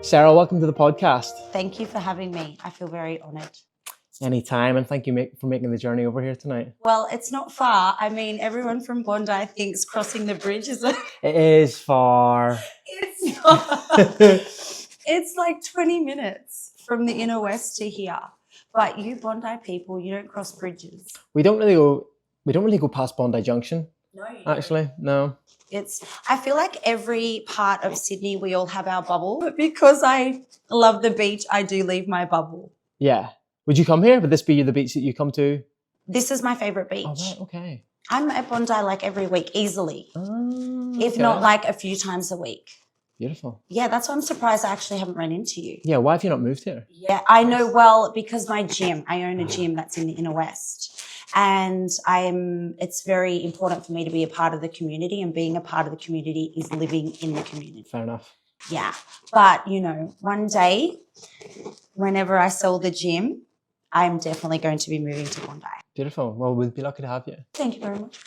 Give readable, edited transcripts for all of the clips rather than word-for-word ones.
Sarah, welcome to the podcast. Thank you for having me. I feel very honoured. Anytime, and thank you for making the journey over here tonight. Well, it's not far. I mean, everyone from Bondi thinks crossing the bridge is It is far. It's not. It's like 20 minutes from the inner west to here. But you Bondi people, you don't cross bridges. We don't really go past Bondi Junction. No. Actually, no. I feel like every part of Sydney, we all have our bubble. But because I love the beach, I do leave my bubble. Yeah. Would you come here? Would this be the beach that you come to? This is my favourite beach. Oh, right, okay. I'm at Bondi like every week, easily. If Okay. not like a few times a week. Beautiful. Yeah, that's why I'm surprised I actually haven't run into you. Yeah, why have you not moved here? Yeah, I know. Well, because I own a gym that's in the inner west. And it's very important for me to be a part of the community, and being a part of the community is living in the community. Fair enough. Yeah. But, one day, whenever I sell the gym, I'm definitely going to be moving to Bondi. Beautiful. Well, we'd be lucky to have you. Thank you very much.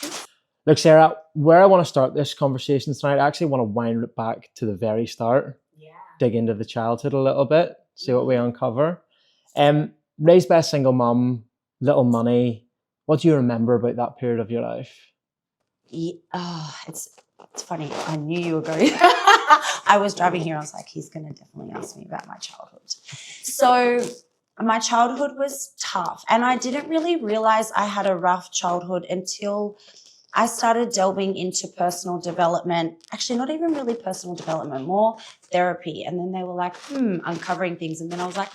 Look, Sarah, where I want to start this conversation tonight, I actually want to wind it back to the very start. Yeah. Dig into the childhood a little bit, see what we uncover. Raised by a single mum, little money. What do you remember about that period of your life? Yeah, it's funny. I knew you were going. I was driving here. I was like, he's going to definitely ask me about my childhood. So my childhood was tough, and I didn't really realize I had a rough childhood until I started delving into personal development. Actually, not even really personal development, more therapy. And then they were like, uncovering things. And then I was like,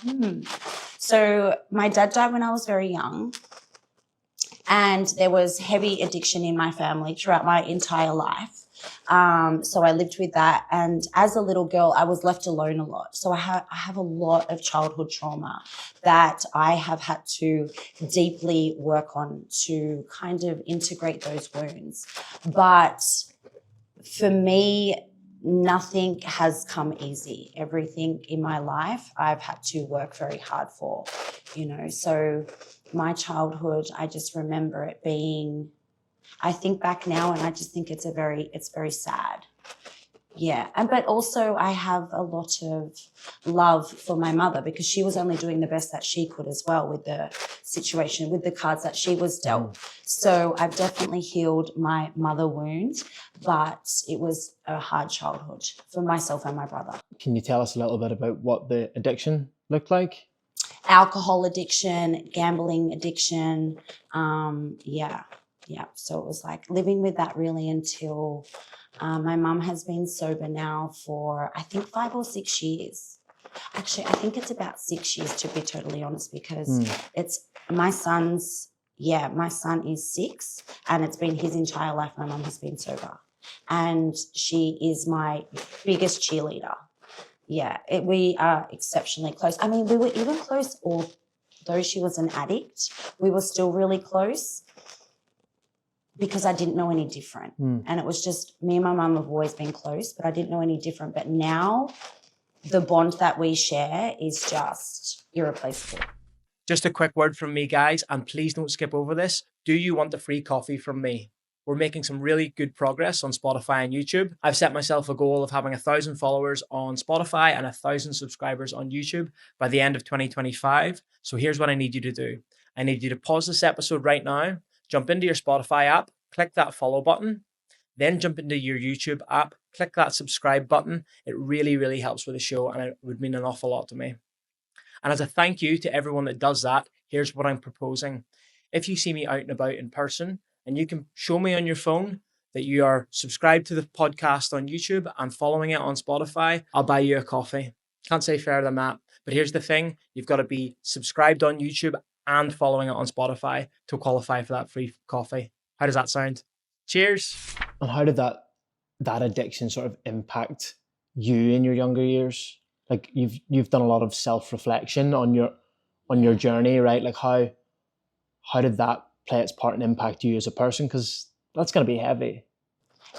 So my dad died when I was very young. And there was heavy addiction in my family throughout my entire life. So I lived with that. And as a little girl, I was left alone a lot. So I have a lot of childhood trauma that I have had to deeply work on to kind of integrate those wounds. But for me, nothing has come easy. Everything in my life, I've had to work very hard for, So my childhood, I just remember it being, I think back now and I just think it's very sad. Yeah. But also I have a lot of love for my mother, because she was only doing the best that she could as well with the situation, with the cards that she was dealt. So I've definitely healed my mother wound, but it was a hard childhood for myself and my brother. Can you tell us a little bit about what the addiction looked like? Alcohol addiction, gambling addiction. Yeah. So it was like living with that really until my mum has been sober now for, I think, 5 or 6 years. Actually, I think it's about 6 years, to be totally honest, because it's my son is 6, and it's been his entire life my mum has been sober. And she is my biggest cheerleader. Yeah, we are exceptionally close. I mean, we were even close, although she was an addict, we were still really close because I didn't know any different. And it was just, me and my mum have always been close, but I didn't know any different. But now the bond that we share is just irreplaceable. Just a quick word from me, guys, and please don't skip over this. Do you want a free coffee from me? We're making some really good progress on Spotify and YouTube. I've set myself a goal of having 1,000 followers on Spotify and 1,000 subscribers on YouTube by the end of 2025. So here's what I need you to do. I need you to pause this episode right now, jump into your Spotify app, click that follow button, then jump into your YouTube app, click that subscribe button. It really, really helps with the show, and it would mean an awful lot to me. And as a thank you to everyone that does that, here's what I'm proposing. If you see me out and about in person, and you can show me on your phone that you are subscribed to the podcast on YouTube and following it on Spotify, I'll buy you a coffee. Can't say fairer than that. But here's the thing. You've got to be subscribed on YouTube and following it on Spotify to qualify for that free coffee. How does that sound? Cheers. And how did that addiction sort of impact you in your younger years? Like you've done a lot of self-reflection on your journey, right? Like how did that play its part and impact you as a person? Because that's going to be heavy.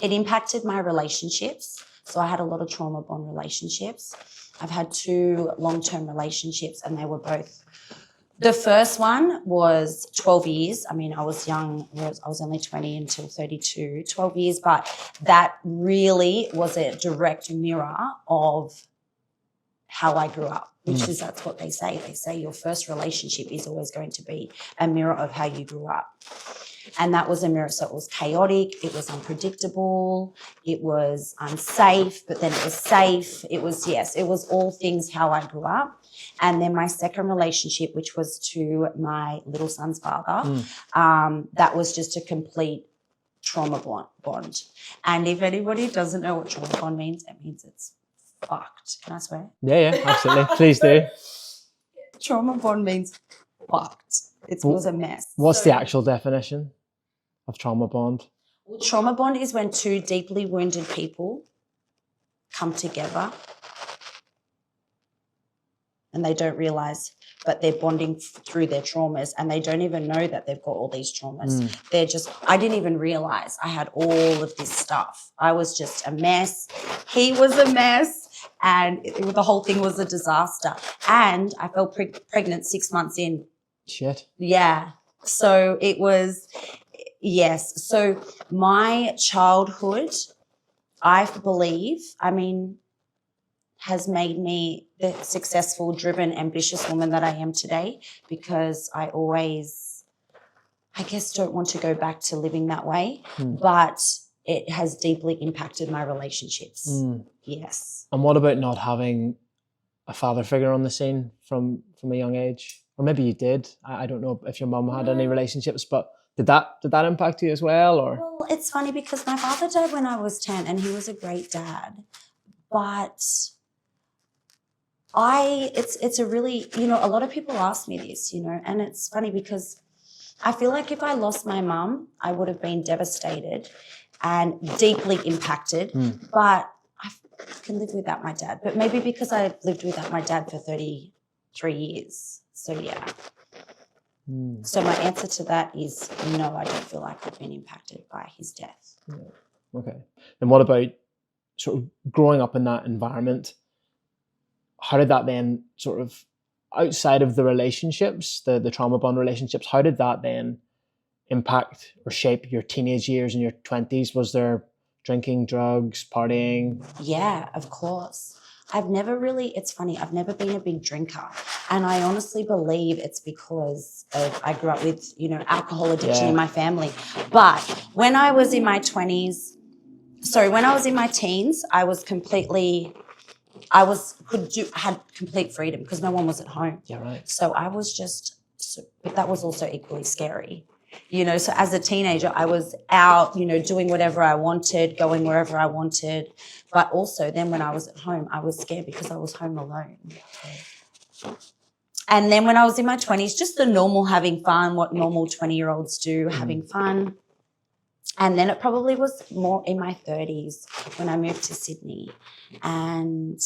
It impacted my relationships. So I had a lot of trauma bond relationships. I've had 2 long-term relationships, and they were both, the first one was 12 years. I mean, I was young. I was only 20 until 32, 12 years. But that really was a direct mirror of how I grew up, which is, that's what they say. They say your first relationship is always going to be a mirror of how you grew up. And that was a mirror. So it was chaotic, it was unpredictable, it was unsafe, but then it was safe. It was, yes, it was all things how I grew up. And then my second relationship, which was to my little son's father, that was just a complete trauma bond. And if anybody doesn't know what trauma bond means, it means it's fucked. Can I swear? Yeah, absolutely. Please do. Trauma bond means fucked. It was a mess. What's the actual definition of trauma bond? Well, trauma bond is when two deeply wounded people come together and they don't realize, but they're bonding through their traumas, and they don't even know that they've got all these traumas. They're just, I didn't even realize I had all of this stuff. I was just a mess. He was a mess. And the whole thing was a disaster. And I fell pregnant 6 months in. Shit. Yeah. So it was, yes. So my childhood, I believe, has made me the successful, driven, ambitious woman that I am today, because I always, I guess, don't want to go back to living that way, but it has deeply impacted my relationships. Yes. And what about not having a father figure on the scene from a young age? Or maybe you did. I don't know if your mum had any relationships, but did that impact you as well? Or? Well, it's funny because my father died when I was 10 and he was a great dad. But it's a really, a lot of people ask me this, and it's funny because I feel like if I lost my mum, I would have been devastated and deeply impacted. But I can live without my dad. But maybe because I lived without my dad for 33 years. So, yeah. So my answer to that is no, I don't feel like I've been impacted by his death. Yeah. Okay. And what about sort of growing up in that environment? How did that then sort of, outside of the relationships, the trauma bond relationships, how did that then impact or shape your teenage years and your 20s? Was there drinking, drugs, partying? Yeah, of course. It's funny, I've never been a big drinker. And I honestly believe it's because I grew up with, alcohol addiction in my family. But when I was in my teens, I had complete freedom because no one was at home. Yeah, right. So I was but that was also equally scary. So as a teenager, I was out, doing whatever I wanted, going wherever I wanted. But also then when I was at home, I was scared because I was home alone. And then when I was in my 20s, just the normal having fun, what normal 20-year-olds do, having fun. And then it probably was more in my 30s when I moved to Sydney. And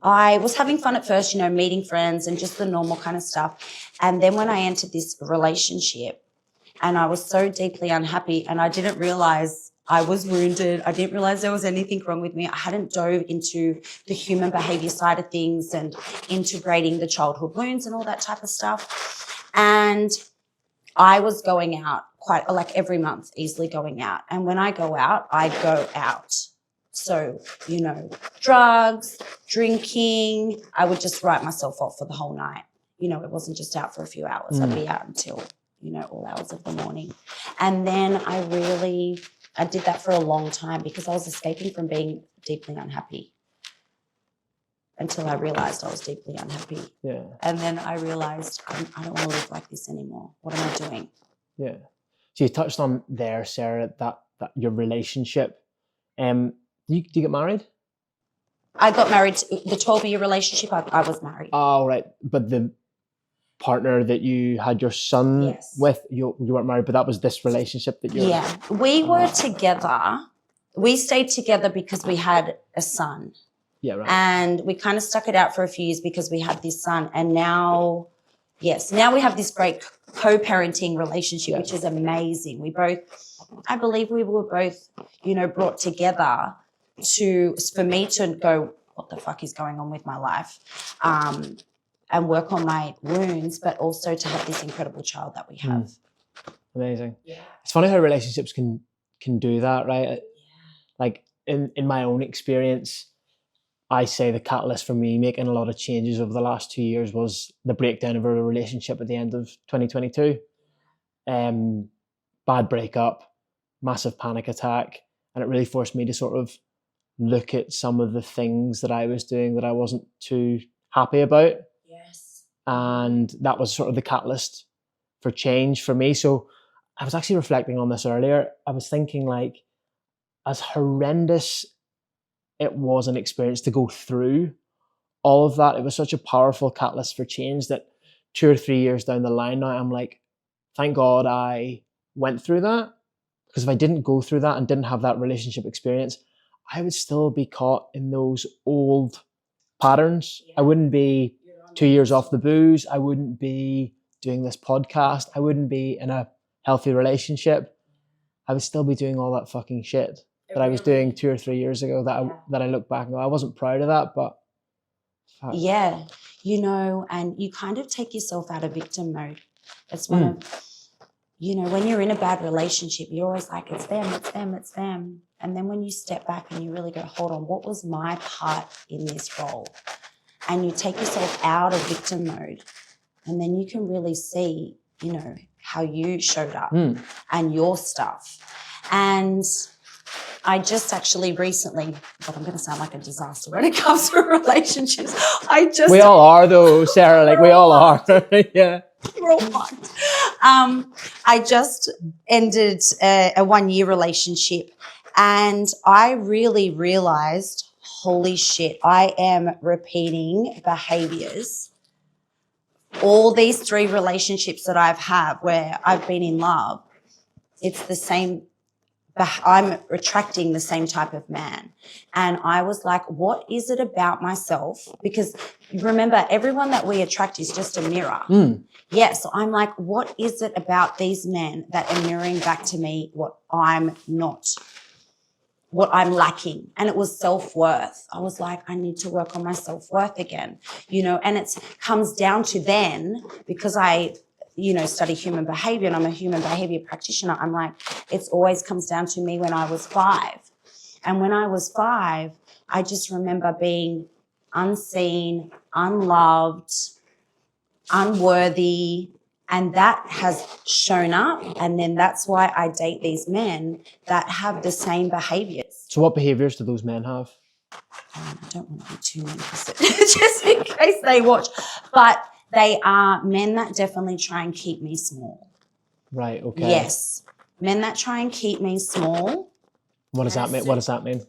I was having fun at first, meeting friends and just the normal kind of stuff. And then when I entered this relationship and I was so deeply unhappy and I didn't realize I was wounded. I didn't realize there was anything wrong with me. I hadn't dove into the human behavior side of things and integrating the childhood wounds and all that type of stuff. And I was going out quite every month, easily going out. And when I go out, I go out. So, drugs, drinking, I would just write myself off for the whole night. It wasn't just out for a few hours. I'd be out until, all hours of the morning. And then I did that for a long time because I was escaping from being deeply unhappy until I realized I was deeply unhappy. Yeah. And then I realized I don't want to live like this anymore. What am I doing? Yeah. So you touched on there, Sarah, that your relationship. Do you get married? I got married. The 12-year relationship, I was married. Oh, right. But the partner that you had your son with, you weren't married, but that was this relationship that you were... Yeah. We were together. We stayed together because we had a son. Yeah, right. And we kind of stuck it out for a few years because we had this son. And now we have this great co-parenting relationship, which is amazing. I believe we were both, brought together for me to go, what the fuck is going on with my life? And work on my wounds, but also to have this incredible child that we have. Amazing. Yeah. It's funny how relationships can do that, right? Yeah. Like in my own experience, I say the catalyst for me making a lot of changes over the last 2 years was the breakdown of a relationship at the end of 2022. Bad breakup, massive panic attack, and it really forced me to sort of look at some of the things that I was doing that I wasn't too happy about. Yes. And that was sort of the catalyst for change for me. So I was actually reflecting on this earlier. I was thinking, like, as horrendous it was an experience to go through all of that, it was such a powerful catalyst for change that 2 or 3 years down the line now, I'm like, thank God I went through that. Because if I didn't go through that and didn't have that relationship experience, I would still be caught in those old patterns. I wouldn't be 2 years off the booze. I wouldn't be doing this podcast. I wouldn't be in a healthy relationship. I would still be doing all that fucking shit that I was doing 2 or 3 years ago that I look back and go, I wasn't proud of that, but fuck. Yeah, you know, and you kind of take yourself out of victim mode. It's one of, you know, when you're in a bad relationship, you're always like, it's them, it's them, it's them. And then when you step back and you really go, hold on, what was my part in this role? And you take yourself out of victim mode, and then you can really see, you know, how you showed up and your stuff. And I just actually recently, but I'm going to sound like a disaster when it comes to relationships. We all are though, Sarah, like we all are. Yeah. We're all fucked. I just ended a 1-year relationship, and I really realized, holy shit, I am repeating behaviors. All these 3 relationships that I've had where I've been in love, it's the same. I'm attracting the same type of man. And I was like, what is it about myself? Because remember, everyone that we attract is just a mirror. Yeah, so I'm like, what is it about these men that are mirroring back to me what I'm not, what I'm lacking? And it was self-worth. I was like, I need to work on my self-worth again, you know, and it comes down to then, because I, you know, study human behavior and I'm a human behavior practitioner. I'm like, it's always comes down to me when I was 5. And when I was 5, I just remember being unseen, unloved, unworthy, and that has shown up. And then that's why I date these men that have the same behaviors. So what behaviors do those men have? I don't want to be too implicit, just in case they watch, but they are men that definitely try and keep me small. Right, okay. Yes. Men that try and keep me small. What does that mean? What does that mean?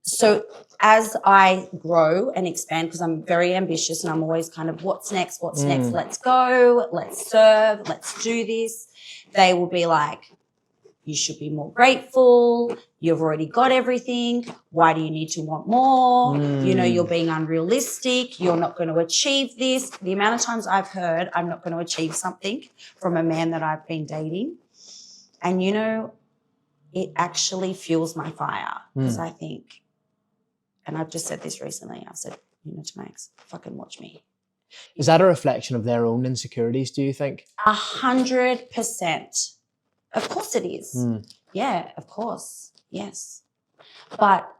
So as I grow and expand, because I'm very ambitious and I'm always kind of, what's next? What's next? Let's go. Let's serve. Let's do this. They will be like, you should be more grateful. You've already got everything. Why do you need to want more? You know, you're being unrealistic. You're not going to achieve this. The amount of times I've heard I'm not going to achieve something from a man that I've been dating. And, you know, it actually fuels my fire because I think, and I've just said this recently, I've said, you know, to my ex, fucking watch me. Is that a reflection of their own insecurities, do you think? 100%. Of course it is. Yeah, of course. Yes. But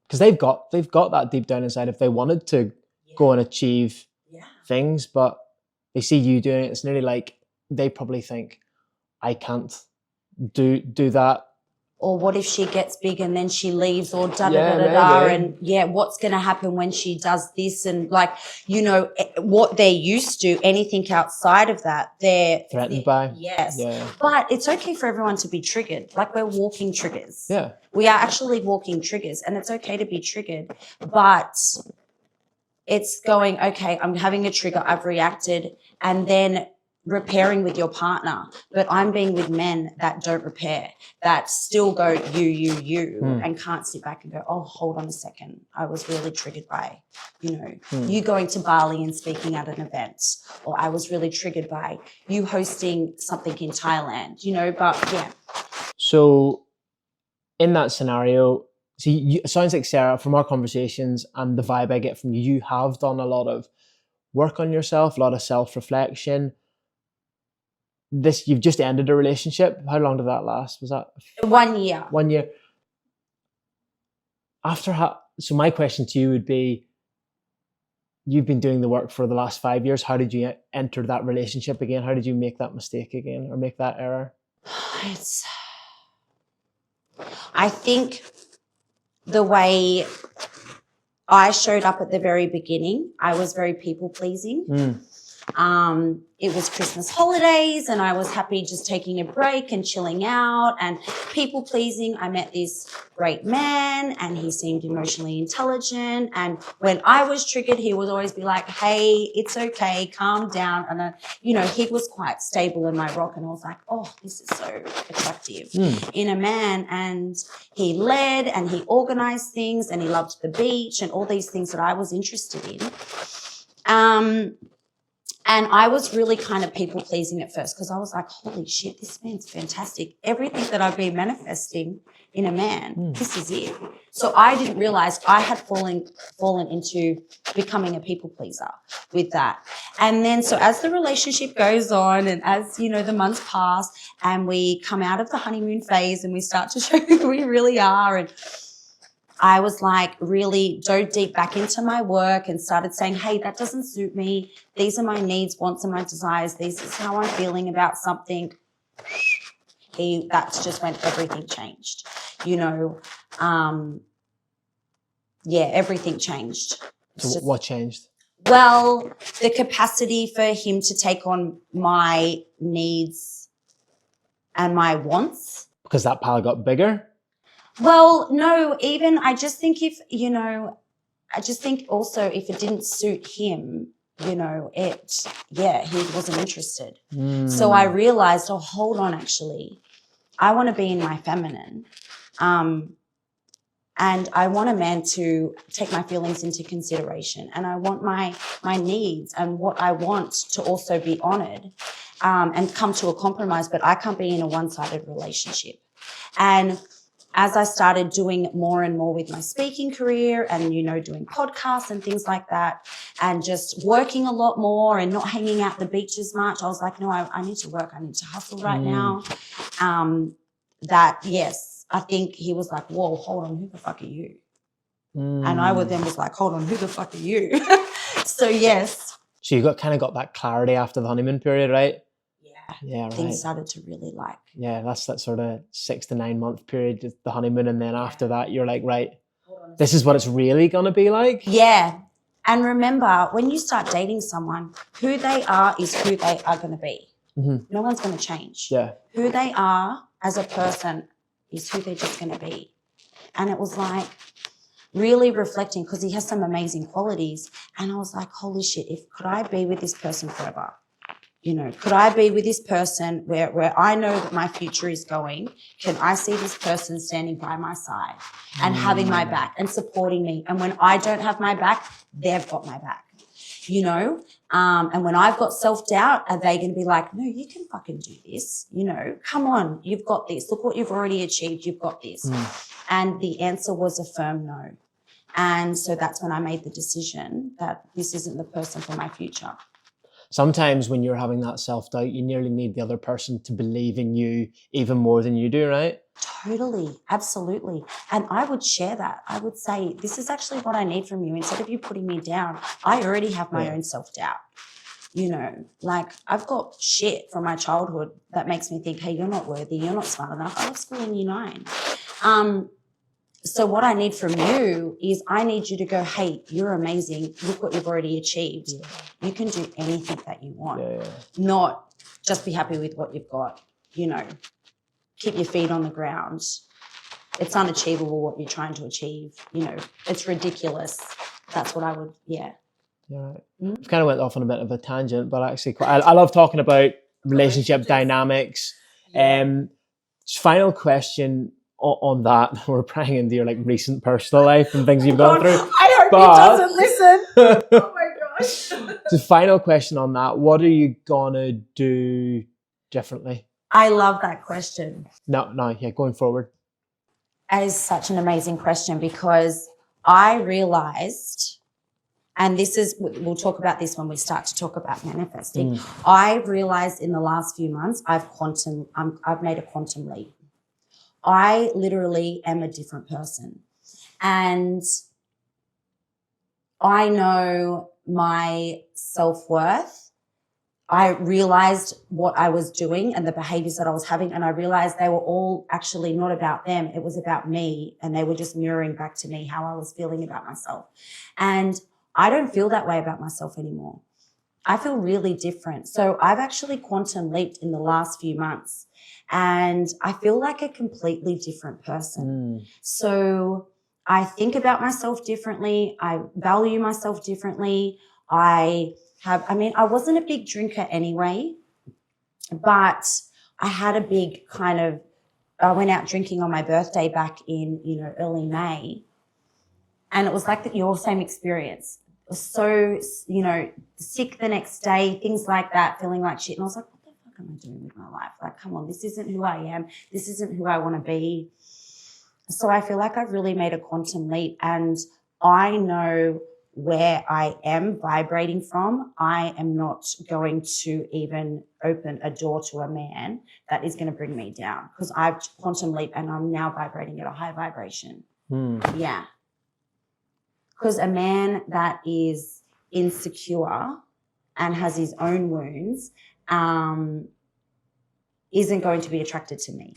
because they've got that deep down inside if they wanted to go and achieve things, but they see you doing it. It's nearly like they probably think, I can't do that. Or what if she gets big and then she leaves, or da-da-da-da-da, and what's going to happen when she does this? And like, you know, what they're used to, anything outside of that, they're threatened by. Yes. Yeah. But it's okay for everyone to be triggered. Like, we're walking triggers. Yeah. We are actually walking triggers, and it's okay to be triggered, but it's going, okay, I'm having a trigger, I've reacted, and then repairing with your partner. But I'm being with men that don't repair, that still go you and can't sit back and go, oh, hold on a second, I was really triggered by, you know, you going to Bali and speaking at an event, or I was really triggered by you hosting something in Thailand, you know. But yeah. So in that scenario, see, it sounds like, Sarah, from our conversations and the vibe I get from you, you have done a lot of work on yourself, a lot of self-reflection. You've just ended a relationship. How long did that last? Was that 1 year? 1 year. So my question to you would be, you've been doing the work for the last 5 years. How did you enter that relationship again? How did you make that mistake again or make that error? I think the way I showed up at the very beginning, I was very people pleasing. It was Christmas holidays and I was happy just taking a break and chilling out and people pleasing. I met this great man and he seemed emotionally intelligent. And when I was triggered, he would always be like, hey, it's okay, calm down. And, he was quite stable in my rock and I was like, oh, this is so attractive in a man. And he led and he organized things and he loved the beach and all these things that I was interested in. And I was really kind of people pleasing at first because I was like, holy shit, this man's fantastic. Everything that I've been manifesting in a man, this is it. So I didn't realize I had fallen into becoming a people pleaser with that. And then so as the relationship goes on and as, the months pass and we come out of the honeymoon phase and we start to show who we really are, and I was like really dove deep back into my work and started saying, hey, that doesn't suit me. These are my needs, wants, and my desires. This is how I'm feeling about something. That's just when everything changed. Everything changed. So what changed? Well, the capacity for him to take on my needs and my wants. Because that pile got bigger? Well, no, I just think also if it didn't suit him, he wasn't interested. So I realized, hold on, actually, I want to be in my feminine. And I want a man to take my feelings into consideration. And I want my needs and what I want to also be honored and come to a compromise, but I can't be in a one-sided relationship. And as I started doing more and more with my speaking career and, doing podcasts and things like that and just working a lot more and not hanging out the beach as much, I was like, no, I need to work. I need to hustle right now. I think he was like, whoa, hold on, who the fuck are you? And I was like, hold on, who the fuck are you? So, yes. So you got that clarity after the honeymoon period, right? Yeah, right. Things started to really like. Yeah, that's that sort of 6 to 9 month period, the honeymoon. And then after that, you're like, right, this is what it's really going to be like. Yeah. And remember, when you start dating someone, who they are is who they are going to be. No one's going to change. Yeah. Who they are as a person is who they're just going to be. And it was like really reflecting because he has some amazing qualities. And I was like, holy shit, could I be with this person forever? Could I be with this person where I know that my future is going? Can I see this person standing by my side and having my back and supporting me? And when I don't have my back, they've got my back, and when I've got self-doubt, are they going to be like, no, you can fucking do this. Come on, you've got this. Look what you've already achieved. You've got this. And the answer was a firm no. And so that's when I made the decision that this isn't the person for my future. Sometimes when you're having that self-doubt, you nearly need the other person to believe in you even more than you do, right? Totally. Absolutely. And I would share that. I would say, this is actually what I need from you. Instead of you putting me down, I already have my own self-doubt. I've got shit from my childhood that makes me think, hey, you're not worthy. You're not smart enough. I left school in year 9. So what I need from you is I need you to go, hey, you're amazing. Look what you've already achieved. Yeah. You can do anything that you want. Not just be happy with what you've got. Keep your feet on the ground. It's unachievable what you're trying to achieve. It's ridiculous. That's what I would, yeah. Right. I've kind of went off on a bit of a tangent, but actually I love talking about relationship dynamics. Final question on that. We're prying into your recent personal life and things you've gone through. I hope he doesn't listen. Oh my gosh. The final question on that, what are you gonna do differently? I love that question. Going forward. That is such an amazing question because I realized, and we'll talk about this when we start to talk about manifesting. I realized in the last few months, I've made a quantum leap. I literally am a different person. And I know my self-worth. I realized what I was doing and the behaviors that I was having, and I realized they were all actually not about them. It was about me, and they were just mirroring back to me how I was feeling about myself. And I don't feel that way about myself anymore. I feel really different. So I've actually quantum leaped in the last few months, and I feel like a completely different person. So I think about myself differently. I value myself differently. I wasn't a big drinker anyway, but I had a big I went out drinking on my birthday back in, early May. And it was like your same experience. So, sick the next day, things like that, feeling like shit. And I was like, what the fuck am I doing with my life? Like, come on, this isn't who I am. This isn't who I want to be. So I feel like I've really made a quantum leap, and I know where I am vibrating from. I am not going to even open a door to a man that is going to bring me down, because I've quantum leap and I'm now vibrating at a high vibration. Yeah. Because a man that is insecure and has his own wounds isn't going to be attracted to me.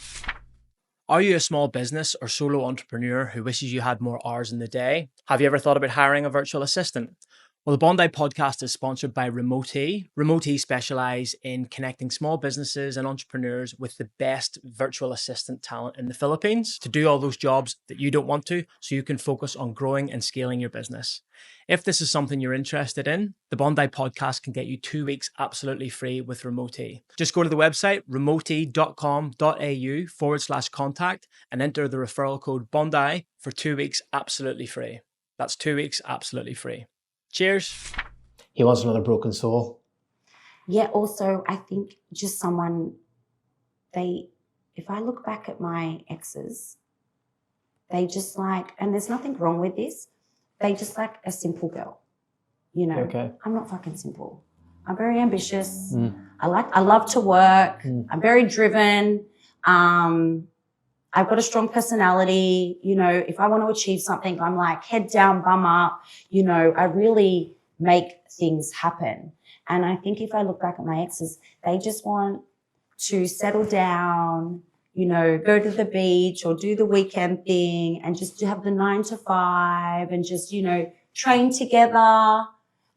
Are you a small business or solo entrepreneur who wishes you had more hours in the day? Have you ever thought about hiring a virtual assistant? Well, the Bondi Podcast is sponsored by Remote-E. Remote-E specialise in connecting small businesses and entrepreneurs with the best virtual assistant talent in the Philippines to do all those jobs that you don't want to, so you can focus on growing and scaling your business. If this is something you're interested in, the Bondi Podcast can get you 2 weeks absolutely free with Remote-E. Just go to the website, remote.com.au/contact, and enter the referral code Bondi for 2 weeks absolutely free. That's 2 weeks absolutely free. Cheers. He wants another broken soul. Yeah, also, I think just someone, if I look back at my exes, they just and there's nothing wrong with this, they just like a simple girl, Okay. I'm not fucking simple. I'm very ambitious. I love to work. I'm very driven. I've got a strong personality. If I want to achieve something, I'm like head down, bum up. I really make things happen. And I think if I look back at my exes, they just want to settle down, go to the beach or do the weekend thing and just have the 9 to 5 and just, train together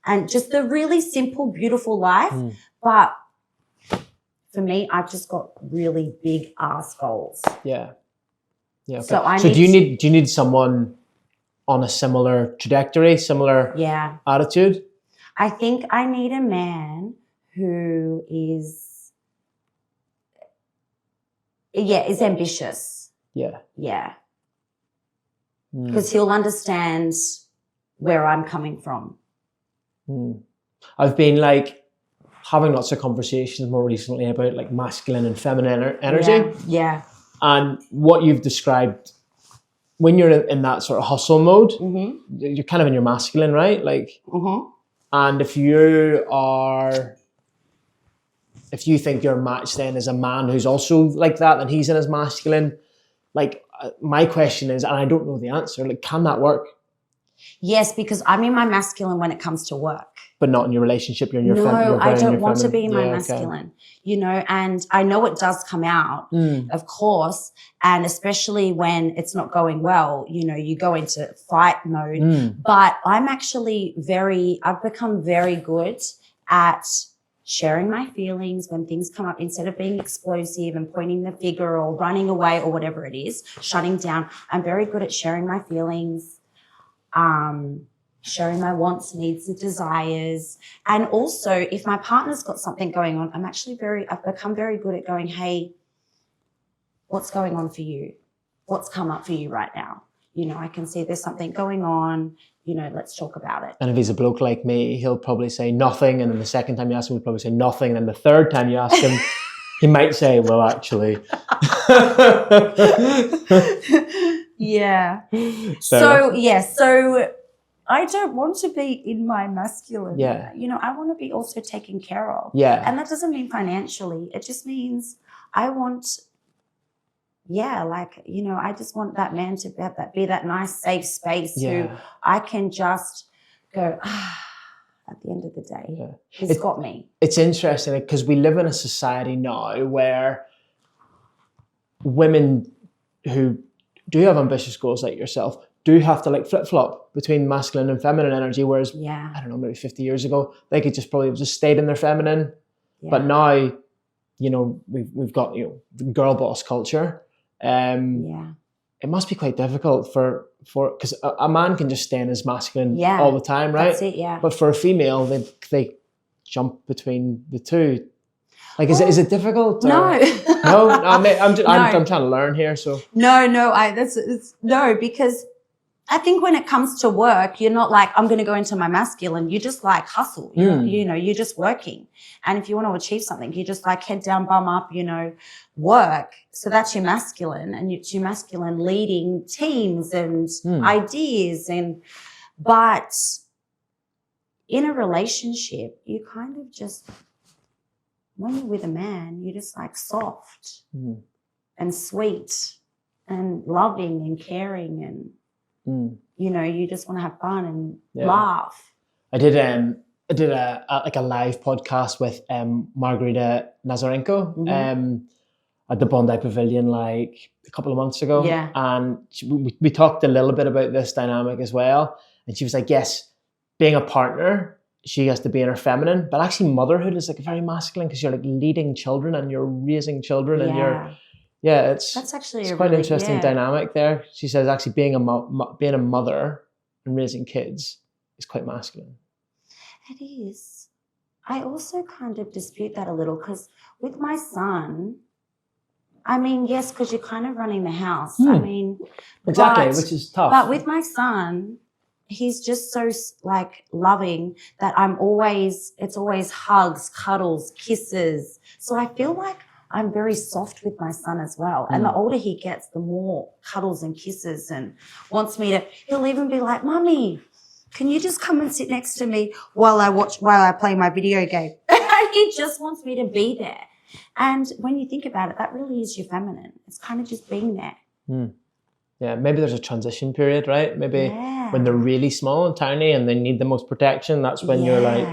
and just the really simple, beautiful life. But for me, I've just got really big ass goals. Yeah. Yeah. Okay. So do you need someone on a similar trajectory, similar attitude? I think I need a man who is ambitious. Yeah. Yeah. Because he'll understand where I'm coming from. I've been having lots of conversations more recently about masculine and feminine energy. Yeah. And what you've described, when you're in that sort of hustle mode, you're kind of in your masculine, right? And if you think your match then is a man who's also like that, and he's in his masculine, my question is, and I don't know the answer, can that work? Yes, because I'm in my masculine when it comes to work. But not in your relationship, you're in your feminine. No, I don't want to be in my masculine, and I know it does come out, of course, and especially when it's not going well, you go into fight mode. But I'm actually I've become very good at sharing my feelings when things come up. Instead of being explosive and pointing the finger or running away or whatever it is, shutting down, I'm very good at sharing my feelings, sharing my wants, needs, and desires. And also, if my partner's got something going on, I've become very good at going, hey, what's going on for you? What's come up for you right now? I can see there's something going on, let's talk about it. And if he's a bloke like me, he'll probably say nothing. And then the second time you ask him, he'll probably say nothing. And then the third time you ask him, he might say, well, actually. Yeah. So I don't want to be in my masculine. Yeah. I want to be also taken care of. Yeah. And that doesn't mean financially. It just means I want like, you know, I just want that man to be that nice, safe space who I can just go, at the end of the day, he's got me. It's interesting because we live in a society now where women who do have ambitious goals like yourself do have to like flip-flop between masculine and feminine energy, whereas, I don't know, maybe 50 years ago, they could probably just stayed in their feminine. Yeah. But now, you know, we've got, you know, girl boss culture. It must be quite difficult for because a man can just stay in his masculine all the time, right? That's it, But for a female, they jump between the two. Like, is it difficult? Or? No. No, I'm trying to learn here. So no, because I think when it comes to work, you're not like, I'm going to go into my masculine. You just like hustle, you know, you're just working. And if you want to achieve something, you just like head down, bum up, you know, work. So that's your masculine, and it's your masculine leading teams and ideas. But in a relationship, you kind of just, when you're with a man, you're just like soft and sweet and loving and caring and, you know, you just want to have fun and laugh. I did a live podcast with Margarita Nazarenko at the Bondi Pavilion like a couple of months ago. Yeah. And we talked a little bit about this dynamic as well. And she was like, yes, being a partner, she has to be in her feminine, but actually motherhood is like very masculine because you're like leading children and you're raising children and you're that's actually it's quite an interesting dynamic there. She says actually being a mother and raising kids is quite masculine. It is. I also kind of dispute that a little because with my son, I mean, yes, because you're kind of running the house. I mean, exactly, which is tough. But with my son, he's just so like loving that it's always hugs, cuddles, kisses. So I feel like I'm very soft with my son as well. And the older he gets, the more cuddles and kisses and wants me to, he'll even be like, Mummy, can you just come and sit next to me while I play my video game? He just wants me to be there. And when you think about it, that really is your feminine. It's kind of just being there. Yeah, maybe there's a transition period, right? Maybe when they're really small and tiny and they need the most protection, that's when you're like...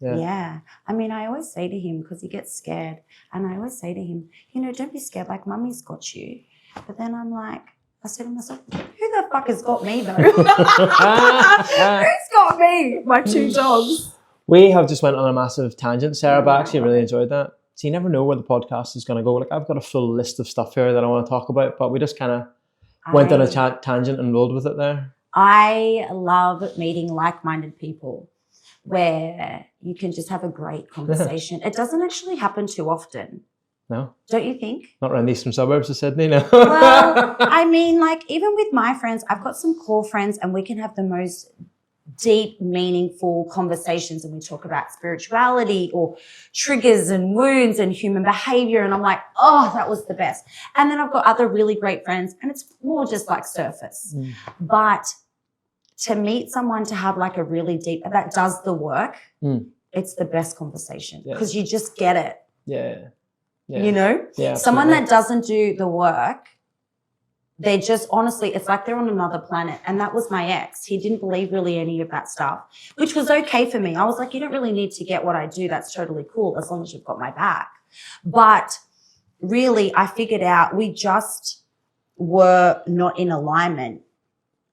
Yeah. I mean, I always say to him, because he gets scared, and I always say to him, you know, don't be scared, like Mummy's got you. But then I'm like, I said to myself, who the fuck has got me though? Who's got me? My two dogs. We have just went on a massive tangent, Sarah, but I actually really enjoyed that. So you never know where the podcast is going to go. Like I've got a full list of stuff here that I want to talk about, but we just kind of went on a tangent and rolled with it there. I love meeting like-minded people where you can just have a great conversation. It doesn't actually happen too often. No. Don't you think? Not around the eastern suburbs of Sydney, no. Well, I mean, like even with my friends, I've got some core friends and we can have the most deep, meaningful conversations and we talk about spirituality or triggers and wounds and human behavior. And I'm like, oh, that was the best. And then I've got other really great friends and it's more just like surface. But to meet someone to have like a really deep, that does the work, it's the best conversation because you just get it. Yeah. You know? Yeah. Someone that doesn't do the work, they just honestly, it's like they're on another planet. And that was my ex. He didn't believe really any of that stuff, which was okay for me. I was like, you don't really need to get what I do. That's totally cool as long as you've got my back. But really, I figured out we just were not in alignment.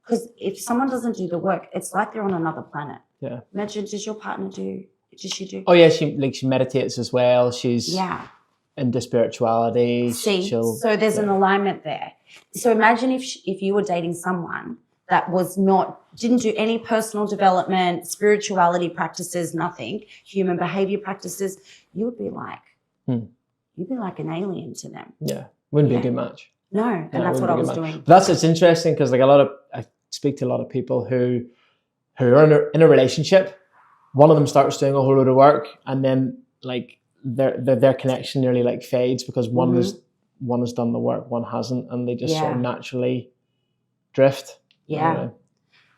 Because if someone doesn't do the work, it's like they're on another planet. Yeah. Imagine, does your partner do? Oh yeah, she meditates as well. She's into spirituality. So there's an alignment there. So imagine if you were dating someone that didn't do any personal development, spirituality practices, nothing, human behavior practices, you would be like, you'd be like an alien to them. Yeah, wouldn't be a good match. No, and that's what I was doing. It's interesting because like I speak to a lot of people who are in a relationship. One of them starts doing a whole load of work, and then like their connection nearly like fades because one has done the work, one hasn't, and they just sort of naturally drift. Yeah. Anyway.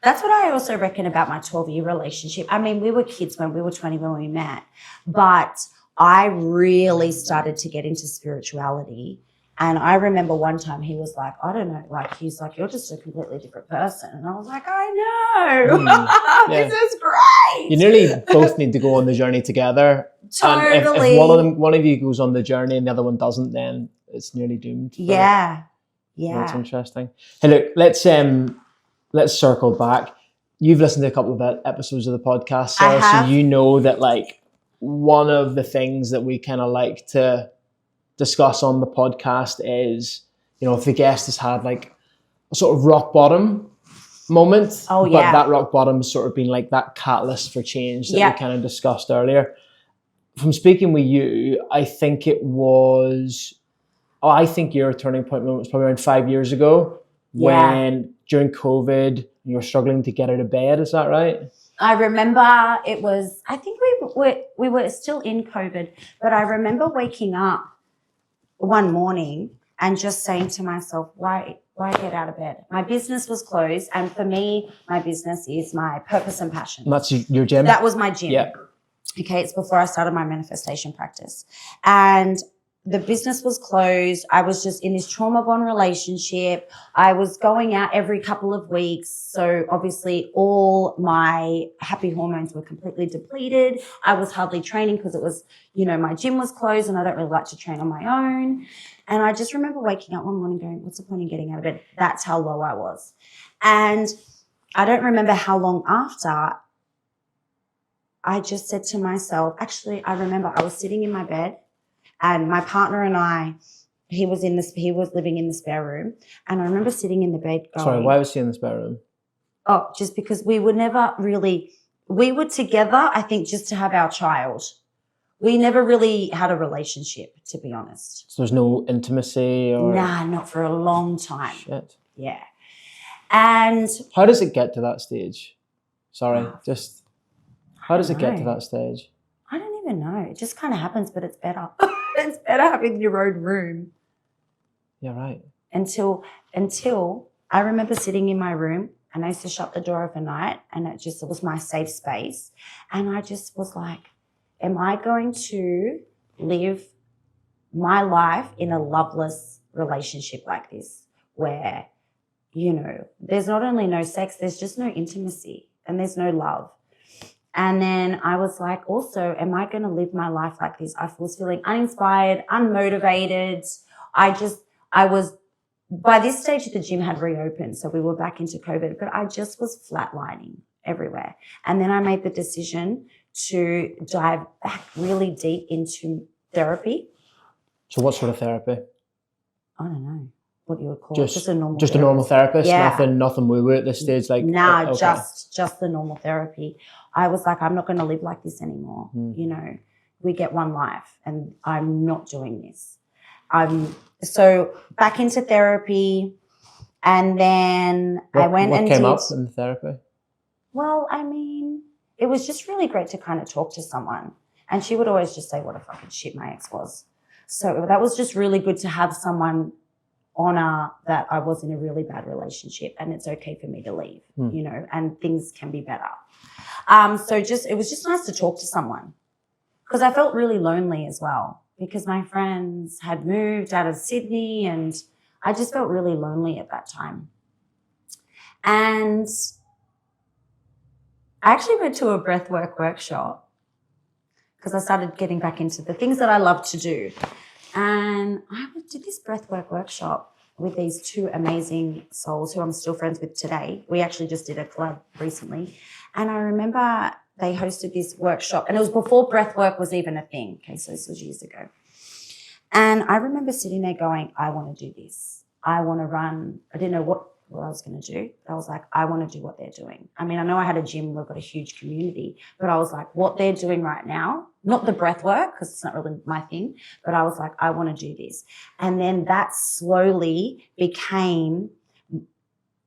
That's what I also reckon about my 12-year relationship. I mean, we were kids when we were 20 when we met, but I really started to get into spirituality. And I remember one time he was like, I don't know, like he's like, you're just a completely different person. And I was like, I know. This is great. You nearly both need to go on the journey together. Totally. And if one of you goes on the journey and the other one doesn't, then it's nearly doomed. Yeah. That's interesting. Hey, look, let's circle back. You've listened to a couple of episodes of the podcast, Sarah, so you know that like one of the things that we kind of like to discuss on the podcast is, you know, if the guest has had like a sort of rock bottom moment, but that rock bottom has sort of been like that catalyst for change that we kind of discussed earlier. From speaking with you, I think your turning point moment was probably around 5 years ago when during COVID you were struggling to get out of bed. Is that right? I remember it was, I think we were still in COVID, but I remember waking up one morning and just saying to myself, why get out of bed? My business was closed. And for me, my business is my purpose and passion. And that's your gym? That was my gym. Yeah. Okay. It's before I started my manifestation practice. And the business was closed. I was just in this trauma bond relationship. I was going out every couple of weeks. So obviously all my happy hormones were completely depleted. I was hardly training because it was, you know, my gym was closed and I don't really like to train on my own. And I just remember waking up one morning going, what's the point in getting out of bed? That's how low I was. And I don't remember how long after I just said to myself, actually, I remember I was sitting in my bed. And my partner and I, he was living in the spare room. And I remember sitting in the bed going... Sorry, why was he in the spare room? Oh, just because we were together, I think, just to have our child. We never really had a relationship, to be honest. So there's no intimacy or... Nah, not for a long time. Shit. Yeah. And... How does it get to that stage? Sorry, how does it get to that stage? I don't even know. It just kind of happens, but it's better. It's better having your own room. Yeah, right. Until I remember sitting in my room and I used to shut the door overnight and it was my safe space. And I just was like, am I going to live my life in a loveless relationship like this where, you know, there's not only no sex, there's just no intimacy and there's no love. And then I was like, also, am I going to live my life like this? I was feeling uninspired, unmotivated. By this stage, the gym had reopened. So we were back into COVID, but I just was flatlining everywhere. And then I made the decision to dive back really deep into therapy. So what sort of therapy? I don't know what you would call just, it. Just a normal Just therapist. a normal therapist? Yeah. Nothing woo-woo at this stage? Like, no, okay. just the normal therapy. I was like, I'm not going to live like this anymore. You know, we get one life and I'm not doing this. So back into therapy and then I went and What came up in the therapy? Well, I mean, it was just really great to kind of talk to someone. And she would always just say what a fucking shit my ex was. So that was just really good to have someone honor that I was in a really bad relationship and it's okay for me to leave, you know, and things can be better. It was just nice to talk to someone because I felt really lonely as well because my friends had moved out of Sydney and I just felt really lonely at that time. And I actually went to a breathwork workshop because I started getting back into the things that I love to do. And I did this breathwork workshop with these two amazing souls who I'm still friends with today. We actually just did a collab recently. And I remember they hosted this workshop and it was before breathwork was even a thing. Okay, so this was years ago. And I remember sitting there going, I want to do this. I want to run. I didn't know what I was going to do. I was like, I want to do what they're doing. I mean, I know I had a gym, we've got a huge community, but I was like, what they're doing right now, not the breath work, because it's not really my thing, but I was like, I want to do this. And then that slowly became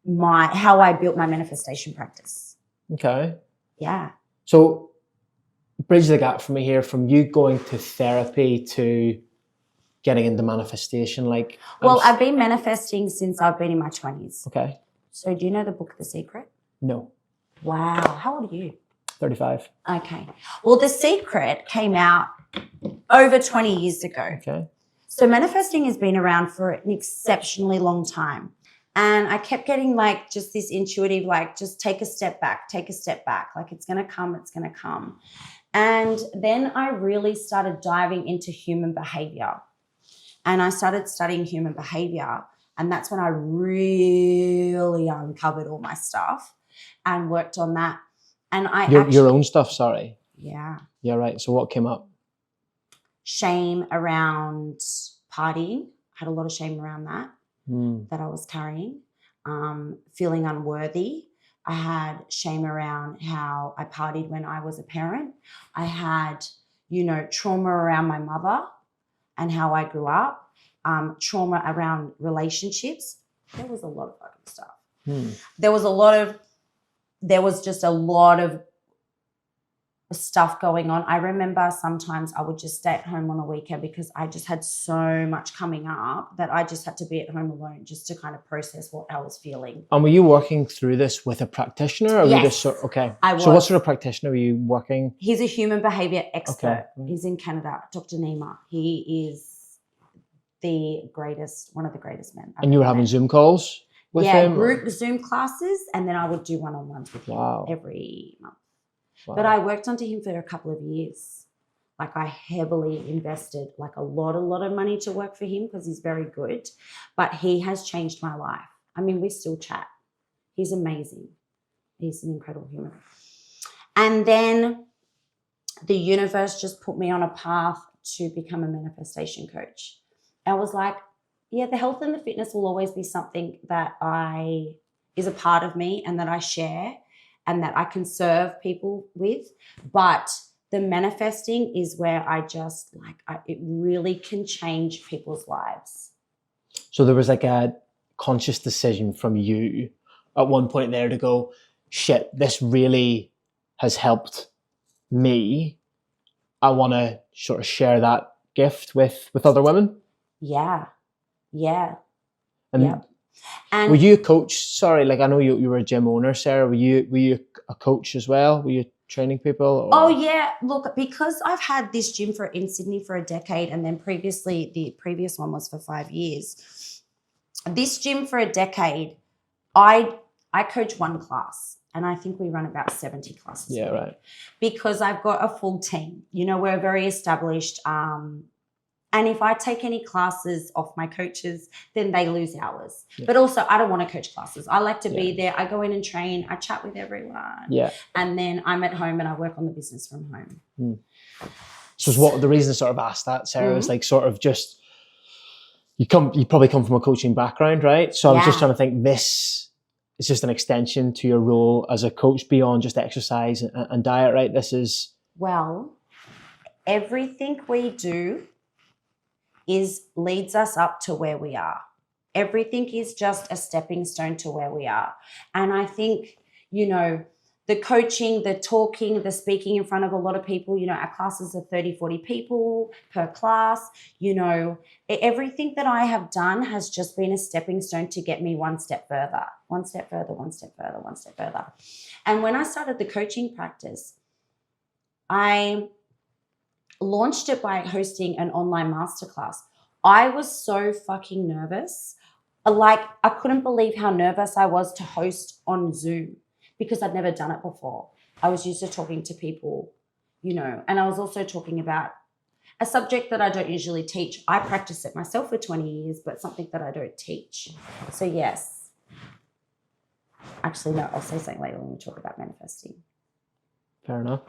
how I built my manifestation practice. Okay. Yeah. So bridge the gap for me here from you going to therapy to getting into manifestation. Like, I've been manifesting since I've been in my 20s. Okay. So do you know the book, The Secret? No. Wow. How old are you? 35. Okay. Well, The Secret came out over 20 years ago. Okay. So manifesting has been around for an exceptionally long time. And I kept getting like just this intuitive, like, just take a step back. Like, it's going to come. And then I really started diving into human behavior. And I started studying human behavior. And that's when I really uncovered all my stuff and worked on that. And your own stuff, sorry. Yeah. Yeah, right. So what came up? Shame around partying. Had a lot of shame around that I was carrying. Feeling unworthy. I had shame around how I partied when I was a parent. I had, trauma around my mother and how I grew up. Trauma around relationships. There was a lot of fucking stuff. There was just a lot of stuff going on. I remember sometimes I would just stay at home on a weekend because I just had so much coming up that I just had to be at home alone just to kind of process what I was feeling. And were you working through this with a practitioner? Or Yes. Okay. I was. So what sort of practitioner were you working? He's a human behavior expert. Okay. He's in Canada, Dr. Nima. He is one of the greatest men. And you were having Zoom calls with him? Yeah, group Zoom classes, and then I would do one-on-ones with him every month. Wow. But I worked under him for a couple of years. Like, I heavily invested like a lot of money to work for him because he's very good. But he has changed my life. I mean, we still chat. He's amazing. He's an incredible human. And then the universe just put me on a path to become a manifestation coach. I was like, yeah, the health and the fitness will always be something that is a part of me and that I share and that I can serve people with. But the manifesting is where I just it really can change people's lives. So there was like a conscious decision from you at one point there to go, shit, this really has helped me. I want to sort of share that gift with other women. Yeah. And were you a coach? Sorry, like, I know you were a gym owner, Sarah. Were you a coach as well? Were you training people? Or? Oh yeah, look, because I've had this gym in Sydney for a decade, and then previously the previous one was for 5 years. This gym for a decade, I coach one class, and I think we run about 70 classes. Yeah, right. Because I've got a full team. We're very established. And if I take any classes off my coaches, then they lose hours. Yeah. But also, I don't want to coach classes. I like to be there. I go in and train. I chat with everyone. Yeah. And then I'm at home and I work on the business from home. So what the reason I sort of asked that, Sarah, is like sort of just, you probably come from a coaching background, right? So I was just trying to think, this is just an extension to your role as a coach beyond just exercise and diet, right? This is... Well, everything we do leads us up to where we are. Everything is just a stepping stone to where we are. And I think, the coaching, the talking, the speaking in front of a lot of people, our classes are 30, 40 people per class. Everything that I have done has just been a stepping stone to get me one step further. And when I started the coaching practice, I launched it by hosting an online masterclass. I was so fucking nervous. Like, I couldn't believe how nervous I was to host on Zoom because I'd never done it before. I was used to talking to people, and I was also talking about a subject that I don't usually teach. I practice it myself for 20 years, but something that I don't teach. So yes. Actually, no, I'll say something later when we talk about manifesting. Fair enough.